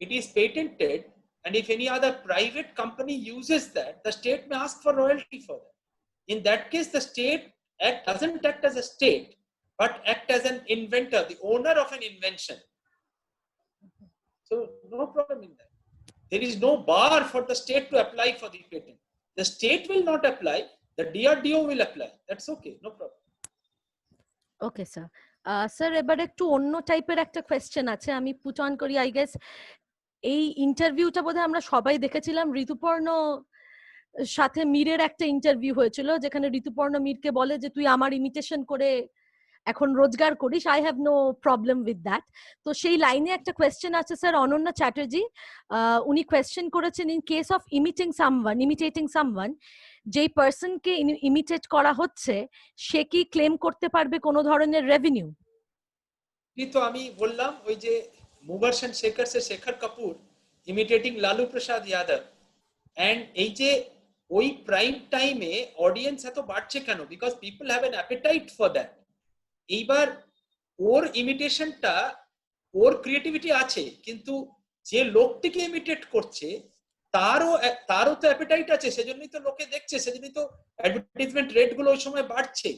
it is patented, and if any other private company uses that, the state may ask for royalty for that. In that case, the state doesn't act as a state, but act as an inventor, the owner of an invention. So no problem in that. There is no bar for the state to apply for the patent. The state will not apply, the DRDO will apply. That's okay, no problem. Okay sir. Sir এবার একটু অন্য টাইপের একটা question আছে, আমি put on করি। I guess এই ইন্টারভিউটা বোধহয় আমরা সবাই দেখেছিলাম, ঋতুপর্ণ সাথে মীরের একটা ইন্টারভিউ হয়েছিল, যেখানে ঋতুপর্ণ মীরকে বলে যে তুই আমার ইমিটেশন করে এখন রোজগার করিস, I have no problem with that. তো সেই লাইনে একটা কোয়েশ্চেন আছে স্যার, অনন্যা চ্যাটার্জি উনি কোয়েশ্চেন করেছেন, in case of imitating someone, যেই পার্সনকে ইমিটেট করা হচ্ছে সে কি ক্লেম করতে পারবে কোনো ধরনের রেভিনিউ? তো আমি বললাম ওই যে মুগার সেন শেখর কাপুর ইমিটেটিং লালু প্রসাদ যাদব, এন্ড এই যে ওই প্রাইম টাইমে অডিয়েন্স এত বাড়ছে কেন? Because people have an appetite for that. এইবার ওর ইমিটেশনটা, ওর ক্রিয়েটিভিটি আছে, কিন্তু যে লোকটিকে ইমিটেট করছে তারও তো অ্যাপেটাইট আছে, সেজন্যই তো লোকে দেখছে, সেজন্যই তো অ্যাডভার্টাইজমেন্ট রেট গুলো ওই সময় বাড়ছে।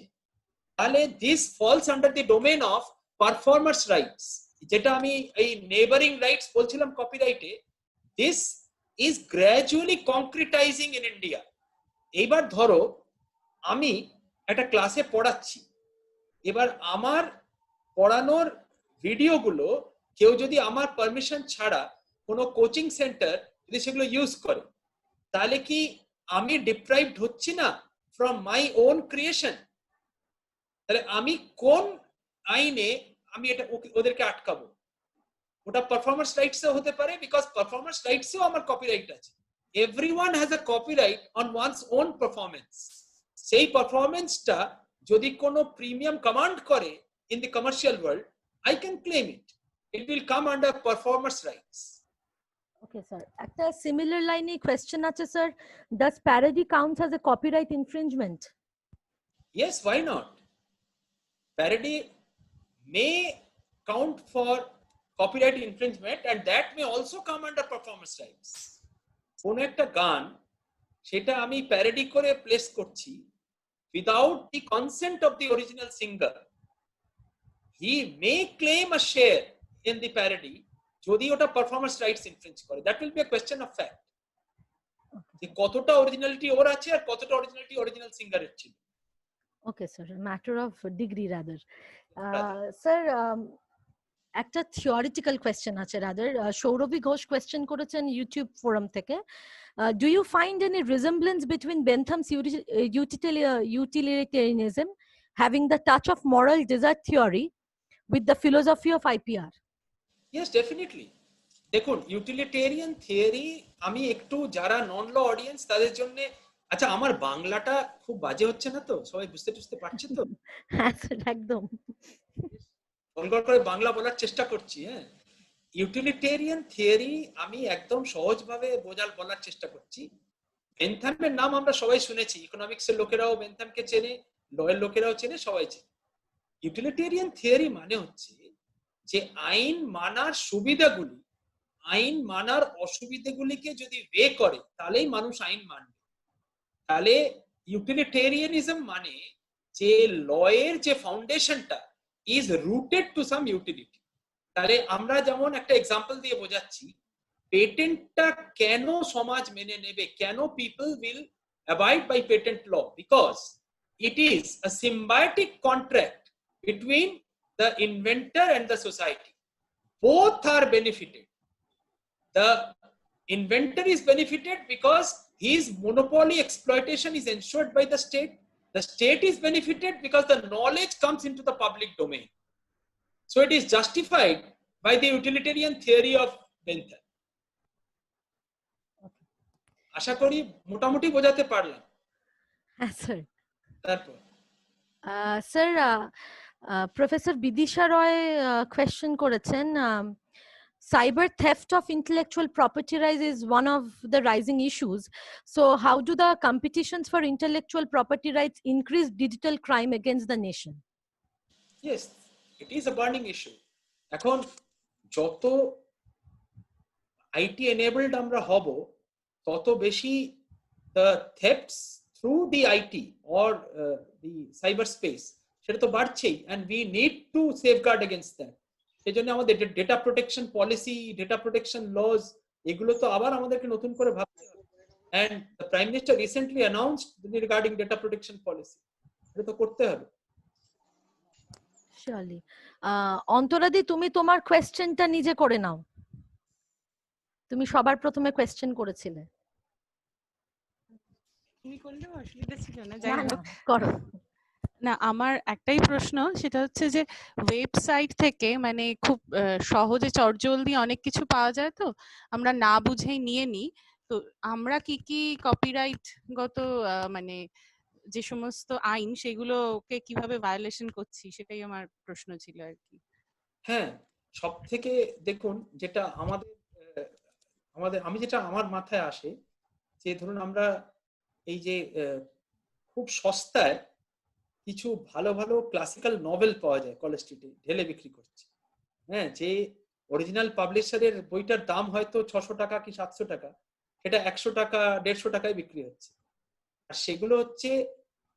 তাহলে this falls under the domain of performers rights, যেটা আমি এই নেবারিং রাইটস বলছিলাম কপিরাইটে। This is gradually concretising in India. এইবার ধরো আমি একটা ক্লাসে পড়াচ্ছি, এবার আমার পড়ানোর ভিডিওগুলো কেউ যদি আমার পারমিশন ছাড়া কোনো কোচিং সেন্টার যদি সেগুলো ইউজ করে, তাহলে কি আমি ডিপ্রাইভড হচ্ছি না ফ্রম মাই ওন ক্রিয়েশন? তাহলে আমি কোন আইনে আমি এটা ওদেরকে আটকাবো? ওটা পারফরম্যান্স রাইটসও হতে পারে, বিকজ পারফরম্যান্স রাইটসেও আমার কপিরাইট আছে। Everyone has a copyright on one's own performance. সেই পারফরম্যান্সটা যদি কোনো প্রিমিয়াম কমান্ড করে in the commercial world, I can claim it. It will come under performance rights. Okay sir, একটা সিমিলার লাইনে কোয়েশ্চেন আছে sir, does parody counts as a copyright infringement? Yes, why not? Parody may count for copyright infringement, and that may also come under performance rights. কোনো একটা গান সেটা আমি parody করে place করছি without the consent of the original singer, he may claim a share in the parody যদি ওটা performance rights ইনফ্রিঞ্জ করে। That will be a question of fact, যে কতটা অরিজিনালিটি ওর আছে আর কতটা অরিজিনালিটি অরিজিনাল সিঙ্গারের ছিল। Okay sir, matter of degree rather. Sir একটা থিওরিটিক্যাল কোয়েশ্চেন আছে রাদার, সৌরভী ঘোষ কোয়েশ্চেন করেছেন ইউটিউব ফোরাম থেকে, do you find any resemblance between Bentham's utilitarianism having the touch of moral desert theory with the philosophy of IPR? Yes, definitely. দেখুন, utilitarian theory আমি একটু, যারা নন ল audience তাদের জন্য, আচ্ছা আমার বাংলাটা খুব বাজে হচ্ছে না তো? সবাই বুঝতে পারছে তো? হ্যাঁ স্যার, একদম। গলগল করে বাংলা বলার চেষ্টা করছি। হ্যাঁ, ইউটিলিটেরিয়ান থিওরি আমি একদম সহজভাবে বলার চেষ্টা করছি। বেনথামের নাম আমরা সবাই শুনেছি, ইকোনমিক্সের লোকেরাও বেনথামকে চেনে, লয়ের লোকেরাও চেনে, সবাই চেনে। ইউটিলিটেরিয়ান থিওরি মানে হচ্ছে যে আইন মানার সুবিধাগুলি, আইন মানার অসুবিধাগুলিকে যদি ওয়ে করে তাহলেই মানুষ আইন মানবে। তাহলে ইউটিলিটেরিয়ানিজম মানে যে লয়ের যে ফাউন্ডেশনটা is rooted to some utility. তাহলে আমরা যেমন একটা এক্সাম্পল দিয়ে বোঝাচ্ছি, পেটেন্টটা কেন সমাজ মেনে নেবে, কেন people will abide by patent law, because it is a symbiotic contract between the inventor and the society. Both are benefited. The inventor is benefited because his monopoly exploitation is ensured by the state. The state is benefited because the knowledge comes into the public domain. So it is justified by the utilitarian theory of Bentham. আশা করি মোটামুটি বোঝাতে পারলাম। হ্যাঁ sir. তারপর sir professor Bidisha রয় question করেছেন, cyber theft of intellectual property rights is one of the rising issues. So how do the competitions for intellectual property rights increase digital crime against the nation? Yes, it is a burning issue. এখন যত IT enabled আমরা হব তত বেশি the thefts through the IT or the cyber space সেটা তো বাড়ছেই, and we need to safeguard against that. সেজন্য আমাদের data protection policy, data protection laws, এগুলো তো আবার আমাদেরকে নতুন করে ভাবতে হবে। and the prime minister recently announced regarding data protection policy, এটা তো করতে হবে। Surely. অন্তরাদি, তুমি তোমার কোয়েশ্চেনটা নিজে করে নাও, তুমি সবার প্রথমে কোয়েশ্চেন করেছিলে। তুমি করলেও অসুবিধা ছিল না, যাই হোক করো। না, আমার একটাই প্রশ্ন, সেটা হচ্ছে যে ওয়েবসাইট থেকে মানে খুব সহজে চটজলদি অনেক কিছু পাওয়া যায়, তো আমরা না বুঝেই নিয়ে নিই। তো আমরা কি কি কপিরাইট গত মানে যে সমস্ত আইন সেগুলোকে কিভাবে ভায়োলেশন করছি, সেটাই আমার প্রশ্ন ছিল আর কি। হ্যাঁ, সব থেকে দেখুন যেটা আমাদের আমি যেটা আমার মাথায় আসে, যে ধরুন আমরা এই যে খুব সস্তায় কিছু ভালো ভালো ক্লাসিক্যাল নভেল পাওয়া যায় কলেজ স্ট্রিটে, ঢেলে বিক্রি করছে। হ্যাঁ, যে অরিজিনাল পাবলিশারের বইটার দাম হয়তো 600 টাকা কি 700 টাকা, সেটা 100 টাকা 150 টাকায় বিক্রি হচ্ছে। আর সেগুলো হচ্ছে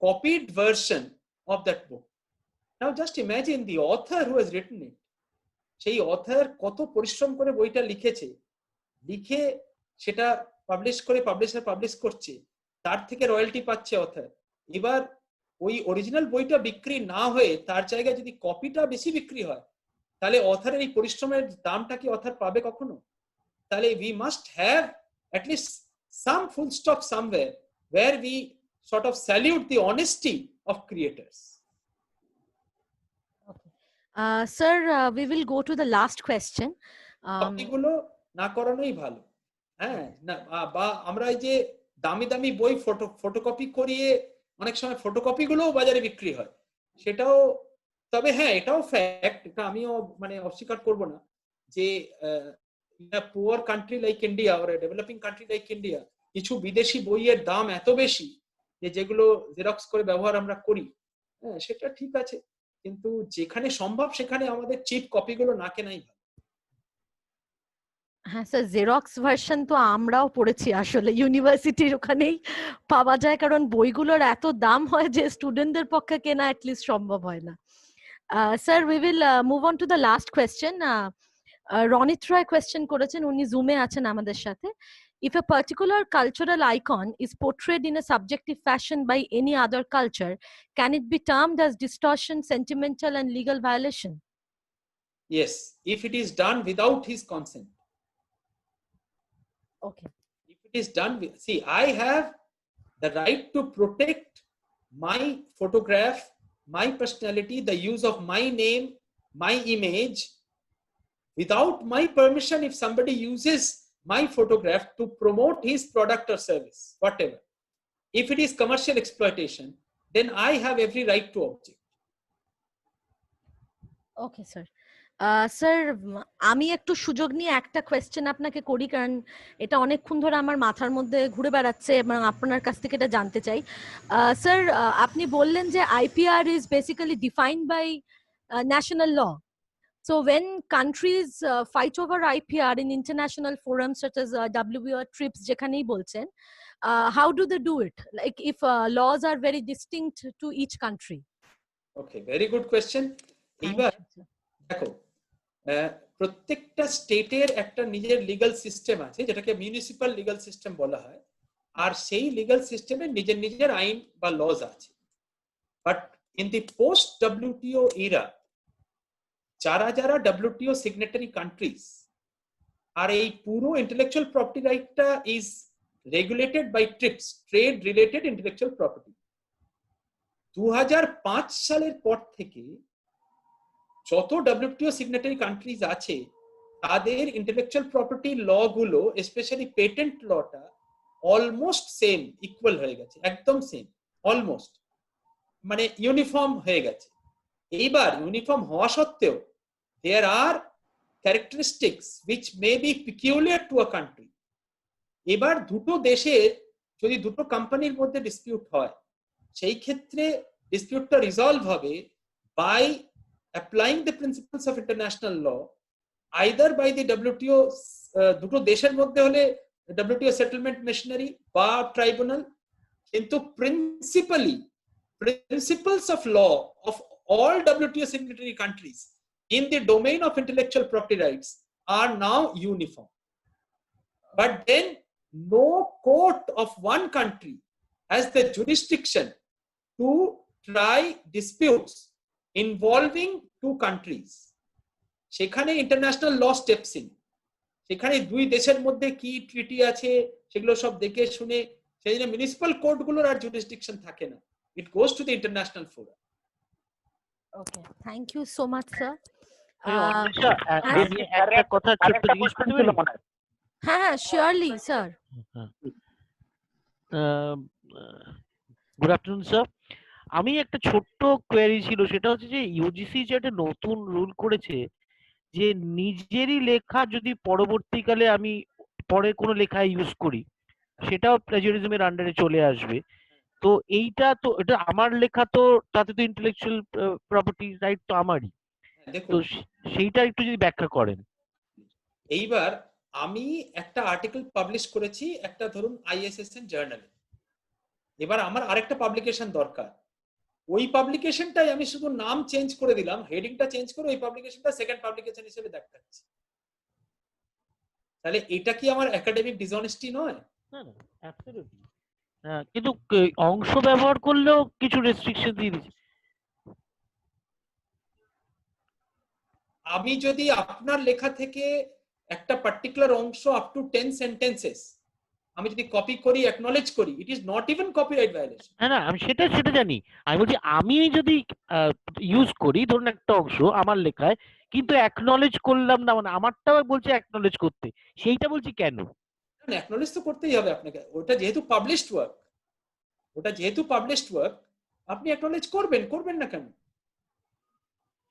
copied version of that book. Now just imagine the author who has written it. সেই অথর কত পরিশ্রম করে বইটা লিখেছে, লিখে সেটা পাবলিশ করে পাবলিশার পাবলিশ করছে, তার থেকে রয়্যালটি পাচ্ছে অথর। এবার ওই অরিজিনাল বইটা বিক্রি না হয়ে তার জায়গায় যদি কপিটা বেশি বিক্রি হয়, তাহলে অথরের এই পরিশ্রমের দামটা কি অথর পাবে কখনো? তাহলে we must have at least some full stop somewhere where we sort of salute the honesty of creators. Sir, we will go to the last question. কপিগুলো না করানোই ভালো। হ্যাঁ, না বা আমরা এই যে দামি দামি বই ফটোকপি করিয়ে অনেক সময় ফটোকপি গুলোও বাজারে বিক্রি হয়, সেটাও, তবে হ্যাঁ এটাও ফ্যাক্ট, এটা আমিও মানে অস্বীকার করব না, যে poor country like India or a developing country like India কিছু বিদেশি বইয়ের দাম এত বেশি যে যেগুলো জেরক্স করে ব্যবহার আমরা করি, হ্যাঁ সেটা ঠিক আছে, কিন্তু যেখানে সম্ভব সেখানে আমাদের চিপ কপিগুলো না কেনাই ভালো। হ্যাঁ স্যার, জেরক্স ভার্সন তো আমরাও পড়েছি, আসলে ইউনিভার্সিটির ওখানেই পাওয়া যায়, কারণ বইগুলোর এত দাম হয় যে স্টুডেন্টদের পক্ষে কেনা অ্যাটলিস্ট সম্ভব হয় না। Sir, we will move on to the last question. Ronit Roy question করেছেন, উনি জুমে আছেন আমাদের সাথে। If a particular cultural icon is portrayed in a subjective fashion by any other culture, can it be termed as distortion, sentimental and legal violation? Yes, if it is done without his consent. Okay. If it is done with, see, I have the right to protect my photograph, my personality, the use of my name, my image. Without my permission, if somebody uses my photograph to promote his product or service, whatever, if it is commercial exploitation, then I have every right to object. Okay sir. Sir, আমি একটু সুযোগ নিয়ে একটা question আপনাকে করি, কারণ এটা অনেকক্ষণ ধরে আমার মাথার মধ্যে ঘুরে বেড়াচ্ছে এবং আপনার কাছ থেকে এটা জানতে চাই। স্যার, আপনি বললেন যে IPR is basically defined by national law. So when countries fight over IPR in international forums such as WBO TRIPS, যেখানেই বলছেন, how do they do it? Like if laws are very distinct to each country. Okay, very good question. Thank এইবার you, sir. দেখো, প্রত্যেকটা স্টেটের একটা নিজের legal system আছে, যেটাকে মিউনিসিপাল লিগ্যাল সিস্টেম বলা হয়, আর সেই লিগ্যাল সিস্টেমে নিজের নিজের আইন বা লজ আছে। But in the post WTO এরা যারা যারা WTO সিগনেটারি কান্ট্রিজ, আর এই পুরো ইন্টেলেকচুয়াল প্রপার্টি রাইটটা is regulated by TRIPS, trade related intellectual property. 2005 সালের পর থেকে যত WTO সিগনেটারি কান্ট্রিজ আছে তাদের ইন্টেলেকচুয়াল প্রপার্টি ল গুলো, স্পেশালি পেটেন্ট লটা, অলমোস্ট সেম, ইকুয়াল হয়ে গেছে, একদম সেম, অলমোস্ট, মানে ইউনিফর্ম হয়ে গেছে। এইবার ইউনিফর্ম হওয়া সত্ত্বেও there are characteristics which may be peculiar to a country. এবার দুটো দেশের যদি দুটো কোম্পানির মধ্যে ডিসপিউট হয়, সেই ক্ষেত্রে ডিসপিউটটা রিজলভ হবে by applying the principles of international law, either by the WTO, দুটো দেশের মধ্যে হলে WTO settlement machinery বা ট্রাইব্যুনাল, কিন্তু principles of law of all WTO signatory countries in the domain of intellectual property rights are now uniform. But then no court of one country has the jurisdiction to try disputes involving two countries. সেখানে international law steps in, সেখানে দুই দেশের মধ্যে কি ট্রিটি আছে সেগুলো সব দেখে শুনে, সেই জন্য মিউনিসিপাল কোর্টগুলোর আর জুরিসডিকশন থাকে না, it goes to the international forum. Okay, thank you so much sir. আমি একটা কথা ছোট্ট জিজ্ঞেস করতে পারি? হ্যাঁ, surely sir. Good afternoon sir. আমি একটা ছোট্ট কোয়েরি ছিল, সেটা হচ্ছে যে ইউজিসি যে একটা নতুন রুল করেছে যে নিজেরই লেখা যদি পরবর্তীকালে আমি পরে কোনো লেখা ইউজ করি, সেটাও প্লেজারিজমের আন্ডারে চলে আসবে। তো এইটা তো, এটা আমার লেখা, তো তাতে তো ইন্টেলেকচুয়াল প্রপার্টি রাইট তো আমারই। তো সেইটা একটু যদি ব্যাখ্যা করেন। এইবার আমি একটা আর্টিকেল পাবলিশ করেছি একটা, ধরুন ISSN জার্নালে, এবার আমার আরেকটা পাবলিকেশন দরকার, ওই পাবলিকেশনটাই আমি শুধু নাম চেঞ্জ করে দিলাম, হেডিংটা চেঞ্জ করে ওই পাবলিকেশনটা সেকেন্ড পাবলিকেশন হিসেবে দেখাচ্ছি, তাহলে এটা কি আমার একাডেমিক ডিসঅনেস্টি নয়? না না, অ্যাবসলিউটলি। কিন্তু অংশ ব্যবহার করলেও কিছু রেস্ট্রিকশন দিয়ে দিচ্ছে। আমি যদি আপনার লেখা থেকে একটা পার্টিকুলার অংশ আপ টু 10 সেন্টেন্সেস আমি যদি কপি করি, অ্যাকনলেজ করি, it is not even copyright violation. না না, আমি সেটা জানি। আমি বলছি আমি যদি ইউজ করি, ধরুন একটা অংশ আমার লেখায়, কিন্তু অ্যাকনলেজ করলাম না, মানে আমারটাও বলছে অ্যাকনলেজ করতে, সেইটা বলছি কেন? অ্যাকনলেজ তো করতেই হবে আপনাকে, ওটা যেহেতু পাবলিশড ওয়ার্ক, আপনি অ্যাকনলেজ করবেন না কেন?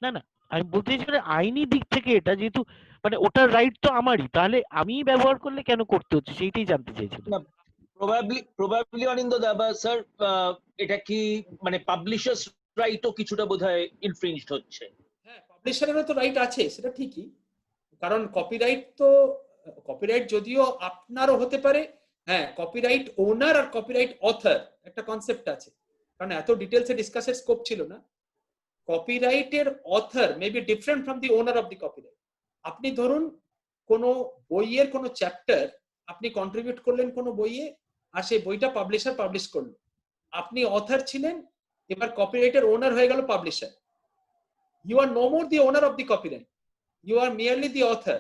না না, আমি বলতে চাইছি আইনি দিক থেকে এটা যেহেতু, মানে ওটার রাইট তো আমারই, তাহলে আমি ব্যবহার করলে কেন করতে হচ্ছে সেইটাই জানতে চাইছিলাম। প্রবাবলি অনিন্দ দা বা স্যার, এটা কি মানে পাবলিশার্স রাইটও কিছুটা বোধহয় ইনফ্রিঞ্জড হচ্ছে? হ্যাঁ, পাবলিশারেরও তো রাইট আছে, সেটা ঠিকই, কারণ কপিরাইট যদিও আপনারও হতে পারে, হ্যাঁ, কপিরাইট ওনার আর কপিরাইট অথর একটা কনসেপ্ট আছে, কারণ এত ডিটেলসে ডিসকাসের স্কোপ ছিল না। কপিরাইটের author may be different from the owner of the copyright. আপনি ধরুন কোনো বইয়ের কোনো চ্যাপ্টার আপনি কন্ট্রিবিউট করলেন কোনো বইয়ে, আর সেই বইটা পাবলিশার পাবলিশ করলো, আপনি অথর ছিলেন, এবার কপিরাইটের ওনার হয়ে গেল publisher. You are no more the owner of the copyright, you are merely the author.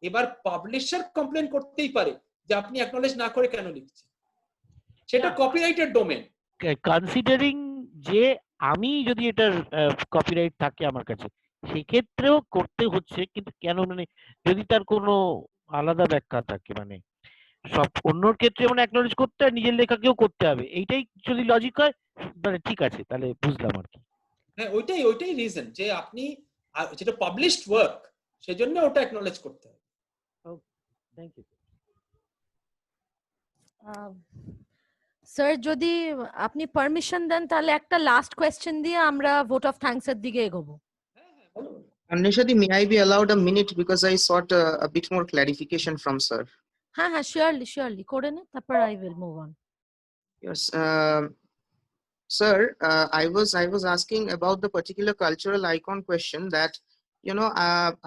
এবার পাবলিশার কমপ্লেন করতেই পারে যে আপনি অ্যাকনলেজ না করে কেন লিখছেন, সেটা কপিরাইটের ডোমেন। কনসিডারিং যে আমি যদি এটার কপিরাইট থাকে আমার কাছে, সেক্ষেত্রেও করতে হচ্ছে, কিন্তু কেন, মানে যদি তার কোনো আলাদা ব্যাখ্যা থাকে, মানে সব অন্যর ক্ষেত্রে মানে অ্যাকনলেজ করতে হয়, নিজের লেখাকেও করতে হবে, এইটাই যদি লজিক হয়, মানে ঠিক আছে, তাহলে বুঝলাম আর কি। হ্যাঁ, ওইটাই রিজন যে আপনি যেটা পাবলিশড ওয়ার্ক, সেজন্য ওটা অ্যাকনলেজ করতে হবে। Thank you. স্যার যদি আপনি পারমিশন দেন তাহলে একটা লাস্ট কোয়েশ্চেন দিয়ে আমরা ভোট অফ থ্যাঙ্কস এর দিকে এগোবো। Nishadi, may I be allowed a minute because I sought a bit more clarification from sir. হ্যাঁ হ্যাঁ শিওরলি করে নে, তারপর I will move on. Yes, sir, I was asking about the particular cultural icon question that, you know,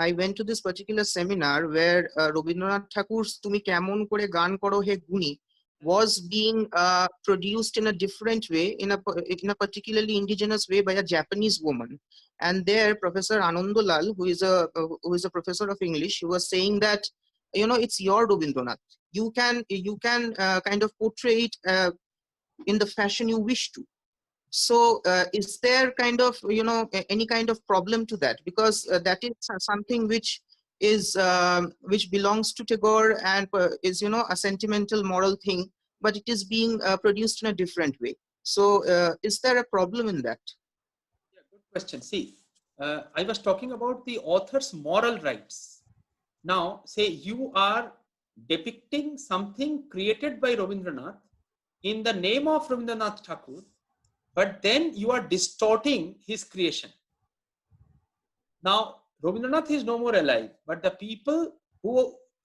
I went to this particular seminar where Rabindranath Thakur's Tumi Kemon Kore Gan Koro He Guni was being produced in a different way, in a particularly indigenous way by a Japanese woman. And there, Professor Anandolal, who is a professor of English, he was saying that, you know, it's your Rabindranath. You can kind of portray it in the fashion you wish to. So is there kind of, you know, any kind of problem to that? Because that is something which belongs to Tagore and is, you know, a sentimental moral thing, but it is being produced in a different way. So is there a problem in that? Yeah, good question. See, I was talking about the author's moral rights. Now, say you are depicting something created by Rabindranath in the name of Rabindranath Tagore, but then you are distorting his creation. Now, Rabindranath is no more alive, but the people who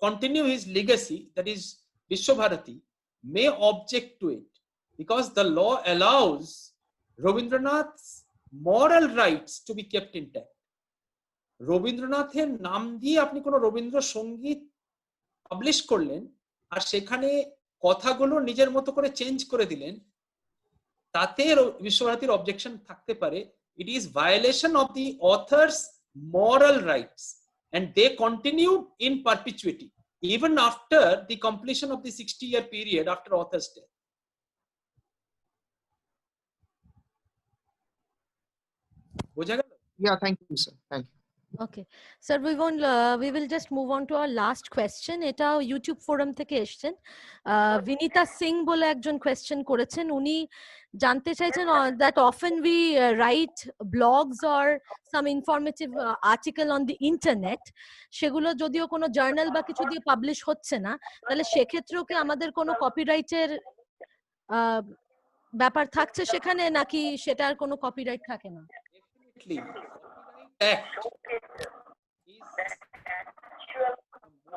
continue his legacy, that is Vishwabharati, may object to it because the law allows Rabindranath's moral rights to be kept intact. রবীন্দ্রনাথের নাম দিয়ে আপনি কোনো রবীন্দ্র সঙ্গীত publish করলেন আর সেখানে কথাগুলো নিজের মতো করে চেঞ্জ করে দিলেন, তাতে বিশ্বভারতীর অবজেকশন থাকতে পারে। It is violation of the author's moral rights and they continue in perpetuity even after the completion of the 60-year period after author's death. বোঝা গেল? Yeah, thank you, sir. Thank you. Okay sir, we will just move on to our last question. এটা YouTube forum থেকে এসেছেন, বিনীতা সিং বলে একজন question করেছেন। উনি জানতে চাইছেন that often we write blogs or some informative article on the internet, সেগুলো যদিও কোনো জার্নাল বা কিছু দিয়ে পাবলিশ হচ্ছে না, তাহলে সেক্ষেত্রেও কি আমাদের কোনো কপিরাইটের ব্যাপার থাকছে সেখানে, নাকি সেটার কোনো কপিরাইট থাকে না? Definitely. Act is the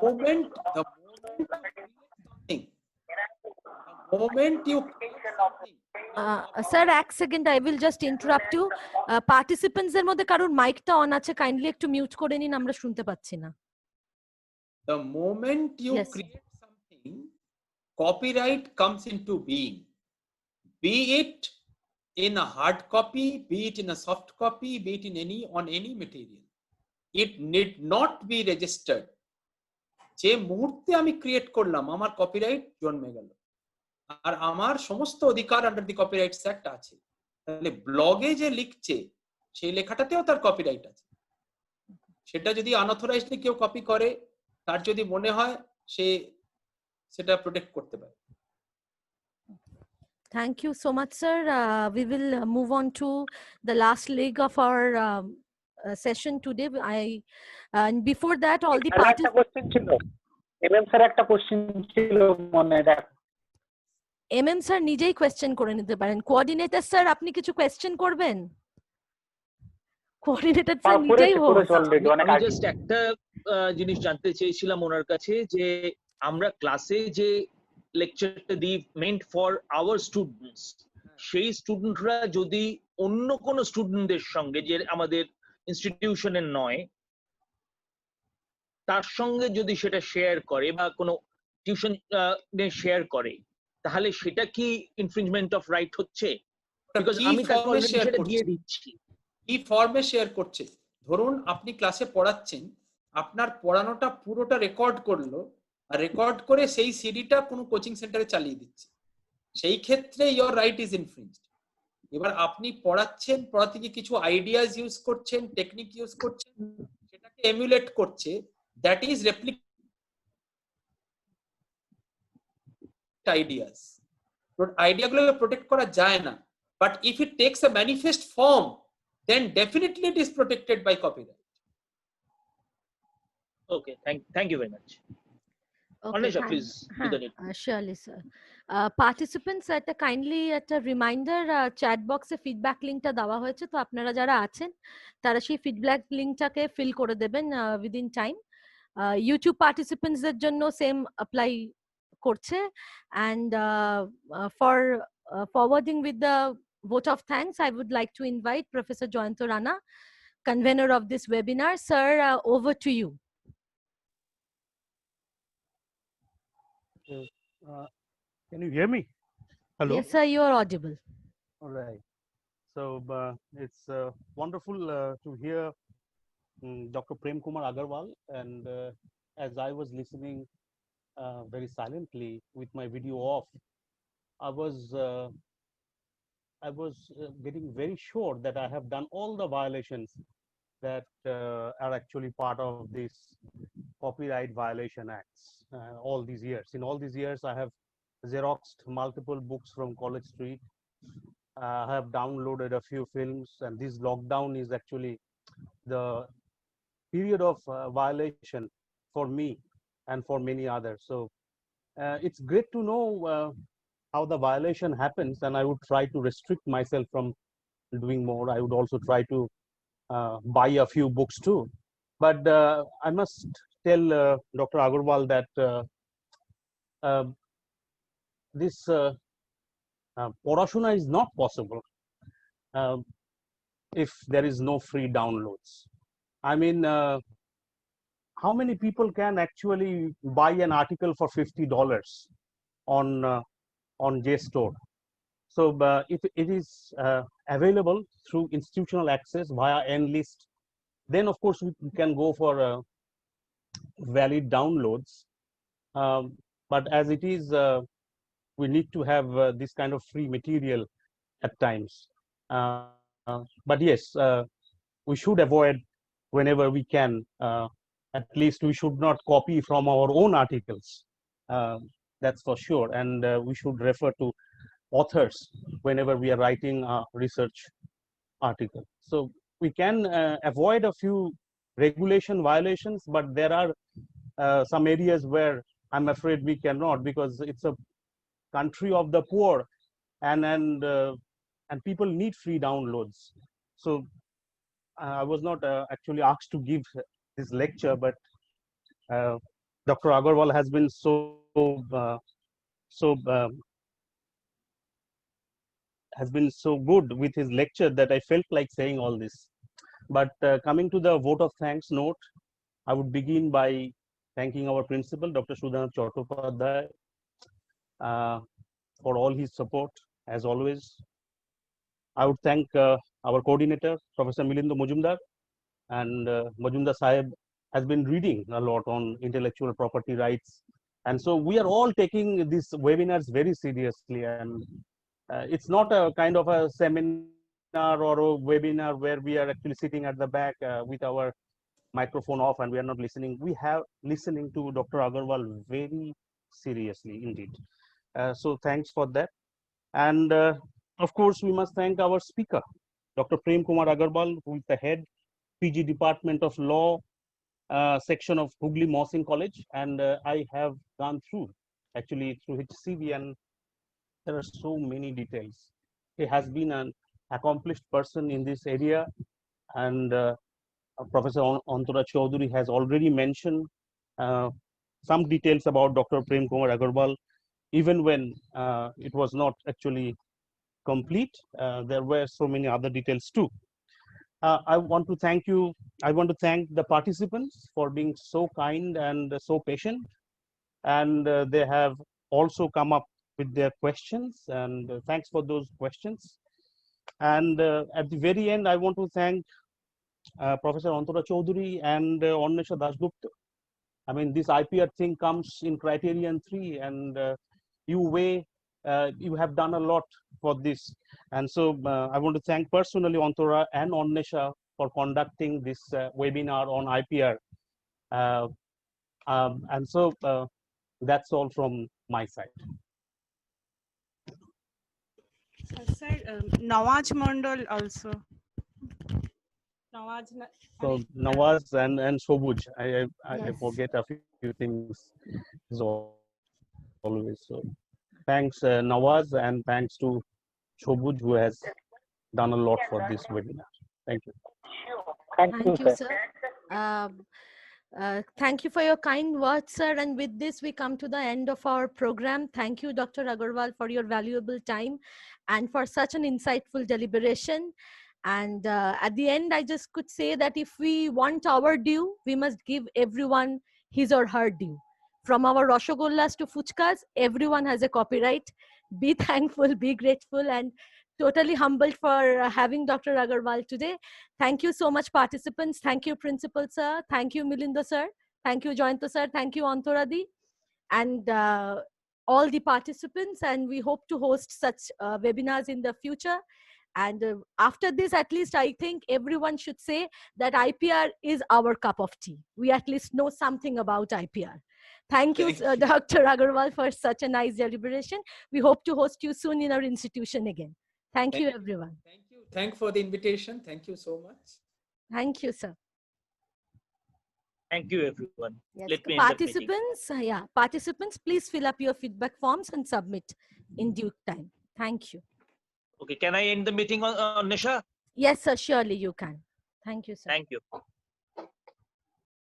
moment you create something. Sir এক second, I will just interrupt you. Participants এর মধ্যে কারোর মাইকটা অন আছে, কাইন্ডলি একটু মিউট করে নিন, আমরা শুনতে পাচ্ছি না। The moment you Yes. create something, copyright comes into being. Be it in a hard copy, be it in a soft copy, be it in on any material. It need not be registered. যে মুহূর্তে আমি create করলাম আমার copyright জন্মে গেল আর আমার সমস্ত অধিকার আন্ডার দি কপিরাইটস অ্যাক্ট আছে, তাহলে ব্লগে যে লিখছে সেই লেখাটাতেও তার কপিরাইট আছে। সেটা যদি আনঅথরাইজডলি কেউ কপি করে, তার যদি মনে হয় সে সেটা প্রোটেক্ট করতে পারে। Thank you so much, sir. We will move on to the last leg of our session today. And before that, all the parties. Question ছিল এমএম স্যার, একটা কোশ্চেন ছিল মনে রাখ। এমএম স্যার নিজেই কোয়েশ্চেন করে নিতে পারেন। কোঅর্ডিনেটর স্যার, আপনি কিছু কোয়েশ্চেন করবেন? কোঅর্ডিনেটর স্যার নিজেই হোস্ট। আমি জাস্ট একটা জিনিস জানতে চেয়েছিলাম ওনার কাছে, যে আমরা ক্লাসে যে লেকচারটা দিই মেন্ট ফর আওয়ার স্টুডেন্টস, সেই স্টুডেন্টরা যদি অন্য কোনো স্টুডেন্টদের সঙ্গে, যে আমাদের ইনস্টিটিউশনের নয়, তার সঙ্গে যদি সেটা শেয়ার করে বা কোনো টিউশন শেয়ার করে, তাহলে সেটা কি ইনফ্রিঞ্জমেন্ট অফ রাইট হচ্ছে? বিকজ আমি তাকে অলরেডি সেটা দিয়ে দিচ্ছি। কি ফর্মে শেয়ার করছে? ধরুন আপনি ক্লাসে পড়াচ্ছেন, আপনার পড়ানোটা পুরোটা রেকর্ড করলো, আর রেকর্ড করে সেই সিডিটা কোনো কোচিং সেন্টারে চালিয়ে দিচ্ছে, সেই ক্ষেত্রে ইয়োর রাইট ইজ ইনফ্রিঞ্জড। এবার আপনি পড়াচ্ছেন, পড়াতে গিয়ে কিছু আইডিয়াস ইউজ করছেন, টেকনিক ইউজ করছেন, সেটাকে এমুলেট করছে, দ্যাট ইজ রেপ্লিকেট আইডিয়াস। আইডিয়াগুলোকে প্রোটেক্ট করা যায় না, but if it takes a manifest form, then definitely it is protected by copyright. Okay, thank you very much. Okay, Annesha, please do the need. surely, sir. Participants, একটা reminder chat বক্সে feedback লিঙ্কটা দেওয়া হয়েছে, তো আপনারা যারা আছেন তারা সেই ফিডব্যাক লিঙ্কটাকে ফিল করে দেবেন উইদিন টাইম। ইউটিউব পার্টিসিপেন্টসদের জন্য সেম অ্যাপ্লাই করছে। And for forwarding with the vote of thanks, I would like to invite Professor Joyanta Rana, convener of this webinar. Sir, over to you. Can you hear me? Hello. Yes, sir, you are audible. All right. So it's wonderful to hear Dr. Prem Kumar Agarwal, and as I was listening very silently with my video off, I was getting very sure that I have done all the violations that are actually part of this copyright violation acts all these years. In all these years, I have Xeroxed multiple books from College Street. I have downloaded a few films, and this lockdown is actually the period of violation for me and for many others. So it's great to know how the violation happens, and I would try to restrict myself from doing more. I would also try to buy a few books too. But I must tell Dr. Agarwal that this Porashuna is not possible if there is no free downloads. I mean, how many people can actually buy an article for $50 on JSTOR? So if it is available through institutional access via Enlist, then of course we can go for valid downloads. But as it is, we need to have this kind of free material at times. But yes, we should avoid whenever we can. At least we should not copy from our own articles. That's for sure. And we should refer to authors whenever we are writing a research article. So we can avoid a few regulation violations, but there are some areas where I'm afraid we cannot, because it's a country of the poor, and people need free downloads. So I was not actually asked to give this lecture, but Dr. Agarwal has been has been so good with his lecture that I felt like saying all this. But coming to the vote of thanks note, I would begin by thanking our principal, Dr. Sudhanath Chattopadhyay, for all his support, as always. I would thank our coordinator, Professor Milindo Majumdar, and Majumdar Sahib has been reading a lot on intellectual property rights. And so we are all taking these webinars very seriously, and it's not a kind of a seminar or a webinar where we are actually sitting at the back with our microphone off and we are not listening. We have listening to Dr. Agarwal very seriously indeed. So thanks for that. And of course, we must thank our speaker, Dr. Prem Kumar Agarwal, who is the head PG Department of Law section of Hooghly Mohsin College. And I have gone through actually through HCV, and there are so many details. He has been an accomplished person in this area, and Professor Antara Chaudhary has already mentioned some details about Dr. Prem Kumar Agarwal. Even when it was not actually complete, there were so many other details too. I want to thank you. I want to thank the participants for being so kind and so patient, and they have also come up with their questions, and thanks for those questions. And at the very end, I want to thank Professor Antara Chaudhary and Annesha Dasgupta. I mean, this IPR thing comes in criterion 3, and you have done a lot for this. And so I want to thank personally Antara and Annesha for conducting this webinar on IPR. And so that's all from my side. Sir, Nawaz Mondal also. Nawaz na- So Nawaz and Sobuj, I Yes. forget a few things as always. So thanks Nawaz, and thanks to Sobuj, who has done a lot for this webinar. Thank you. Thank you, Thank you, sir. sir. Thank you for your kind words, sir. And with this, we come to the end of our program. Thank you, Dr. Agarwal, for your valuable time and for such an insightful deliberation. And at the end, I just could say that if we want our due, we must give everyone his or her due. From our Roshogollas to Fuchkas, everyone has a copyright. Be thankful, be grateful, and totally humbled for having Dr. Agarwal today. Thank you so much, participants. Thank you, Principal Sir. Thank you, Milindo Sir. Thank you, Joyanta Sir. Thank you, Antoradi. And all the participants. And we hope to host such webinars in the future. And after this, at least I think everyone should say that IPR is our cup of tea. We at least know something about IPR. Thank you, Thank you. Dr. Agarwal, for such a nice deliberation. We hope to host you soon in our institution again. Thank you, everyone. Thank you. Thank for the invitation. Thank you so much. Thank you, sir. Thank you, everyone. Yes. Let me end the meeting. Participants, please fill up your feedback forms and submit in due time. Thank you. Okay, can I end the meeting on Nisha? Yes, sir, surely you can. Thank you, sir. Thank you.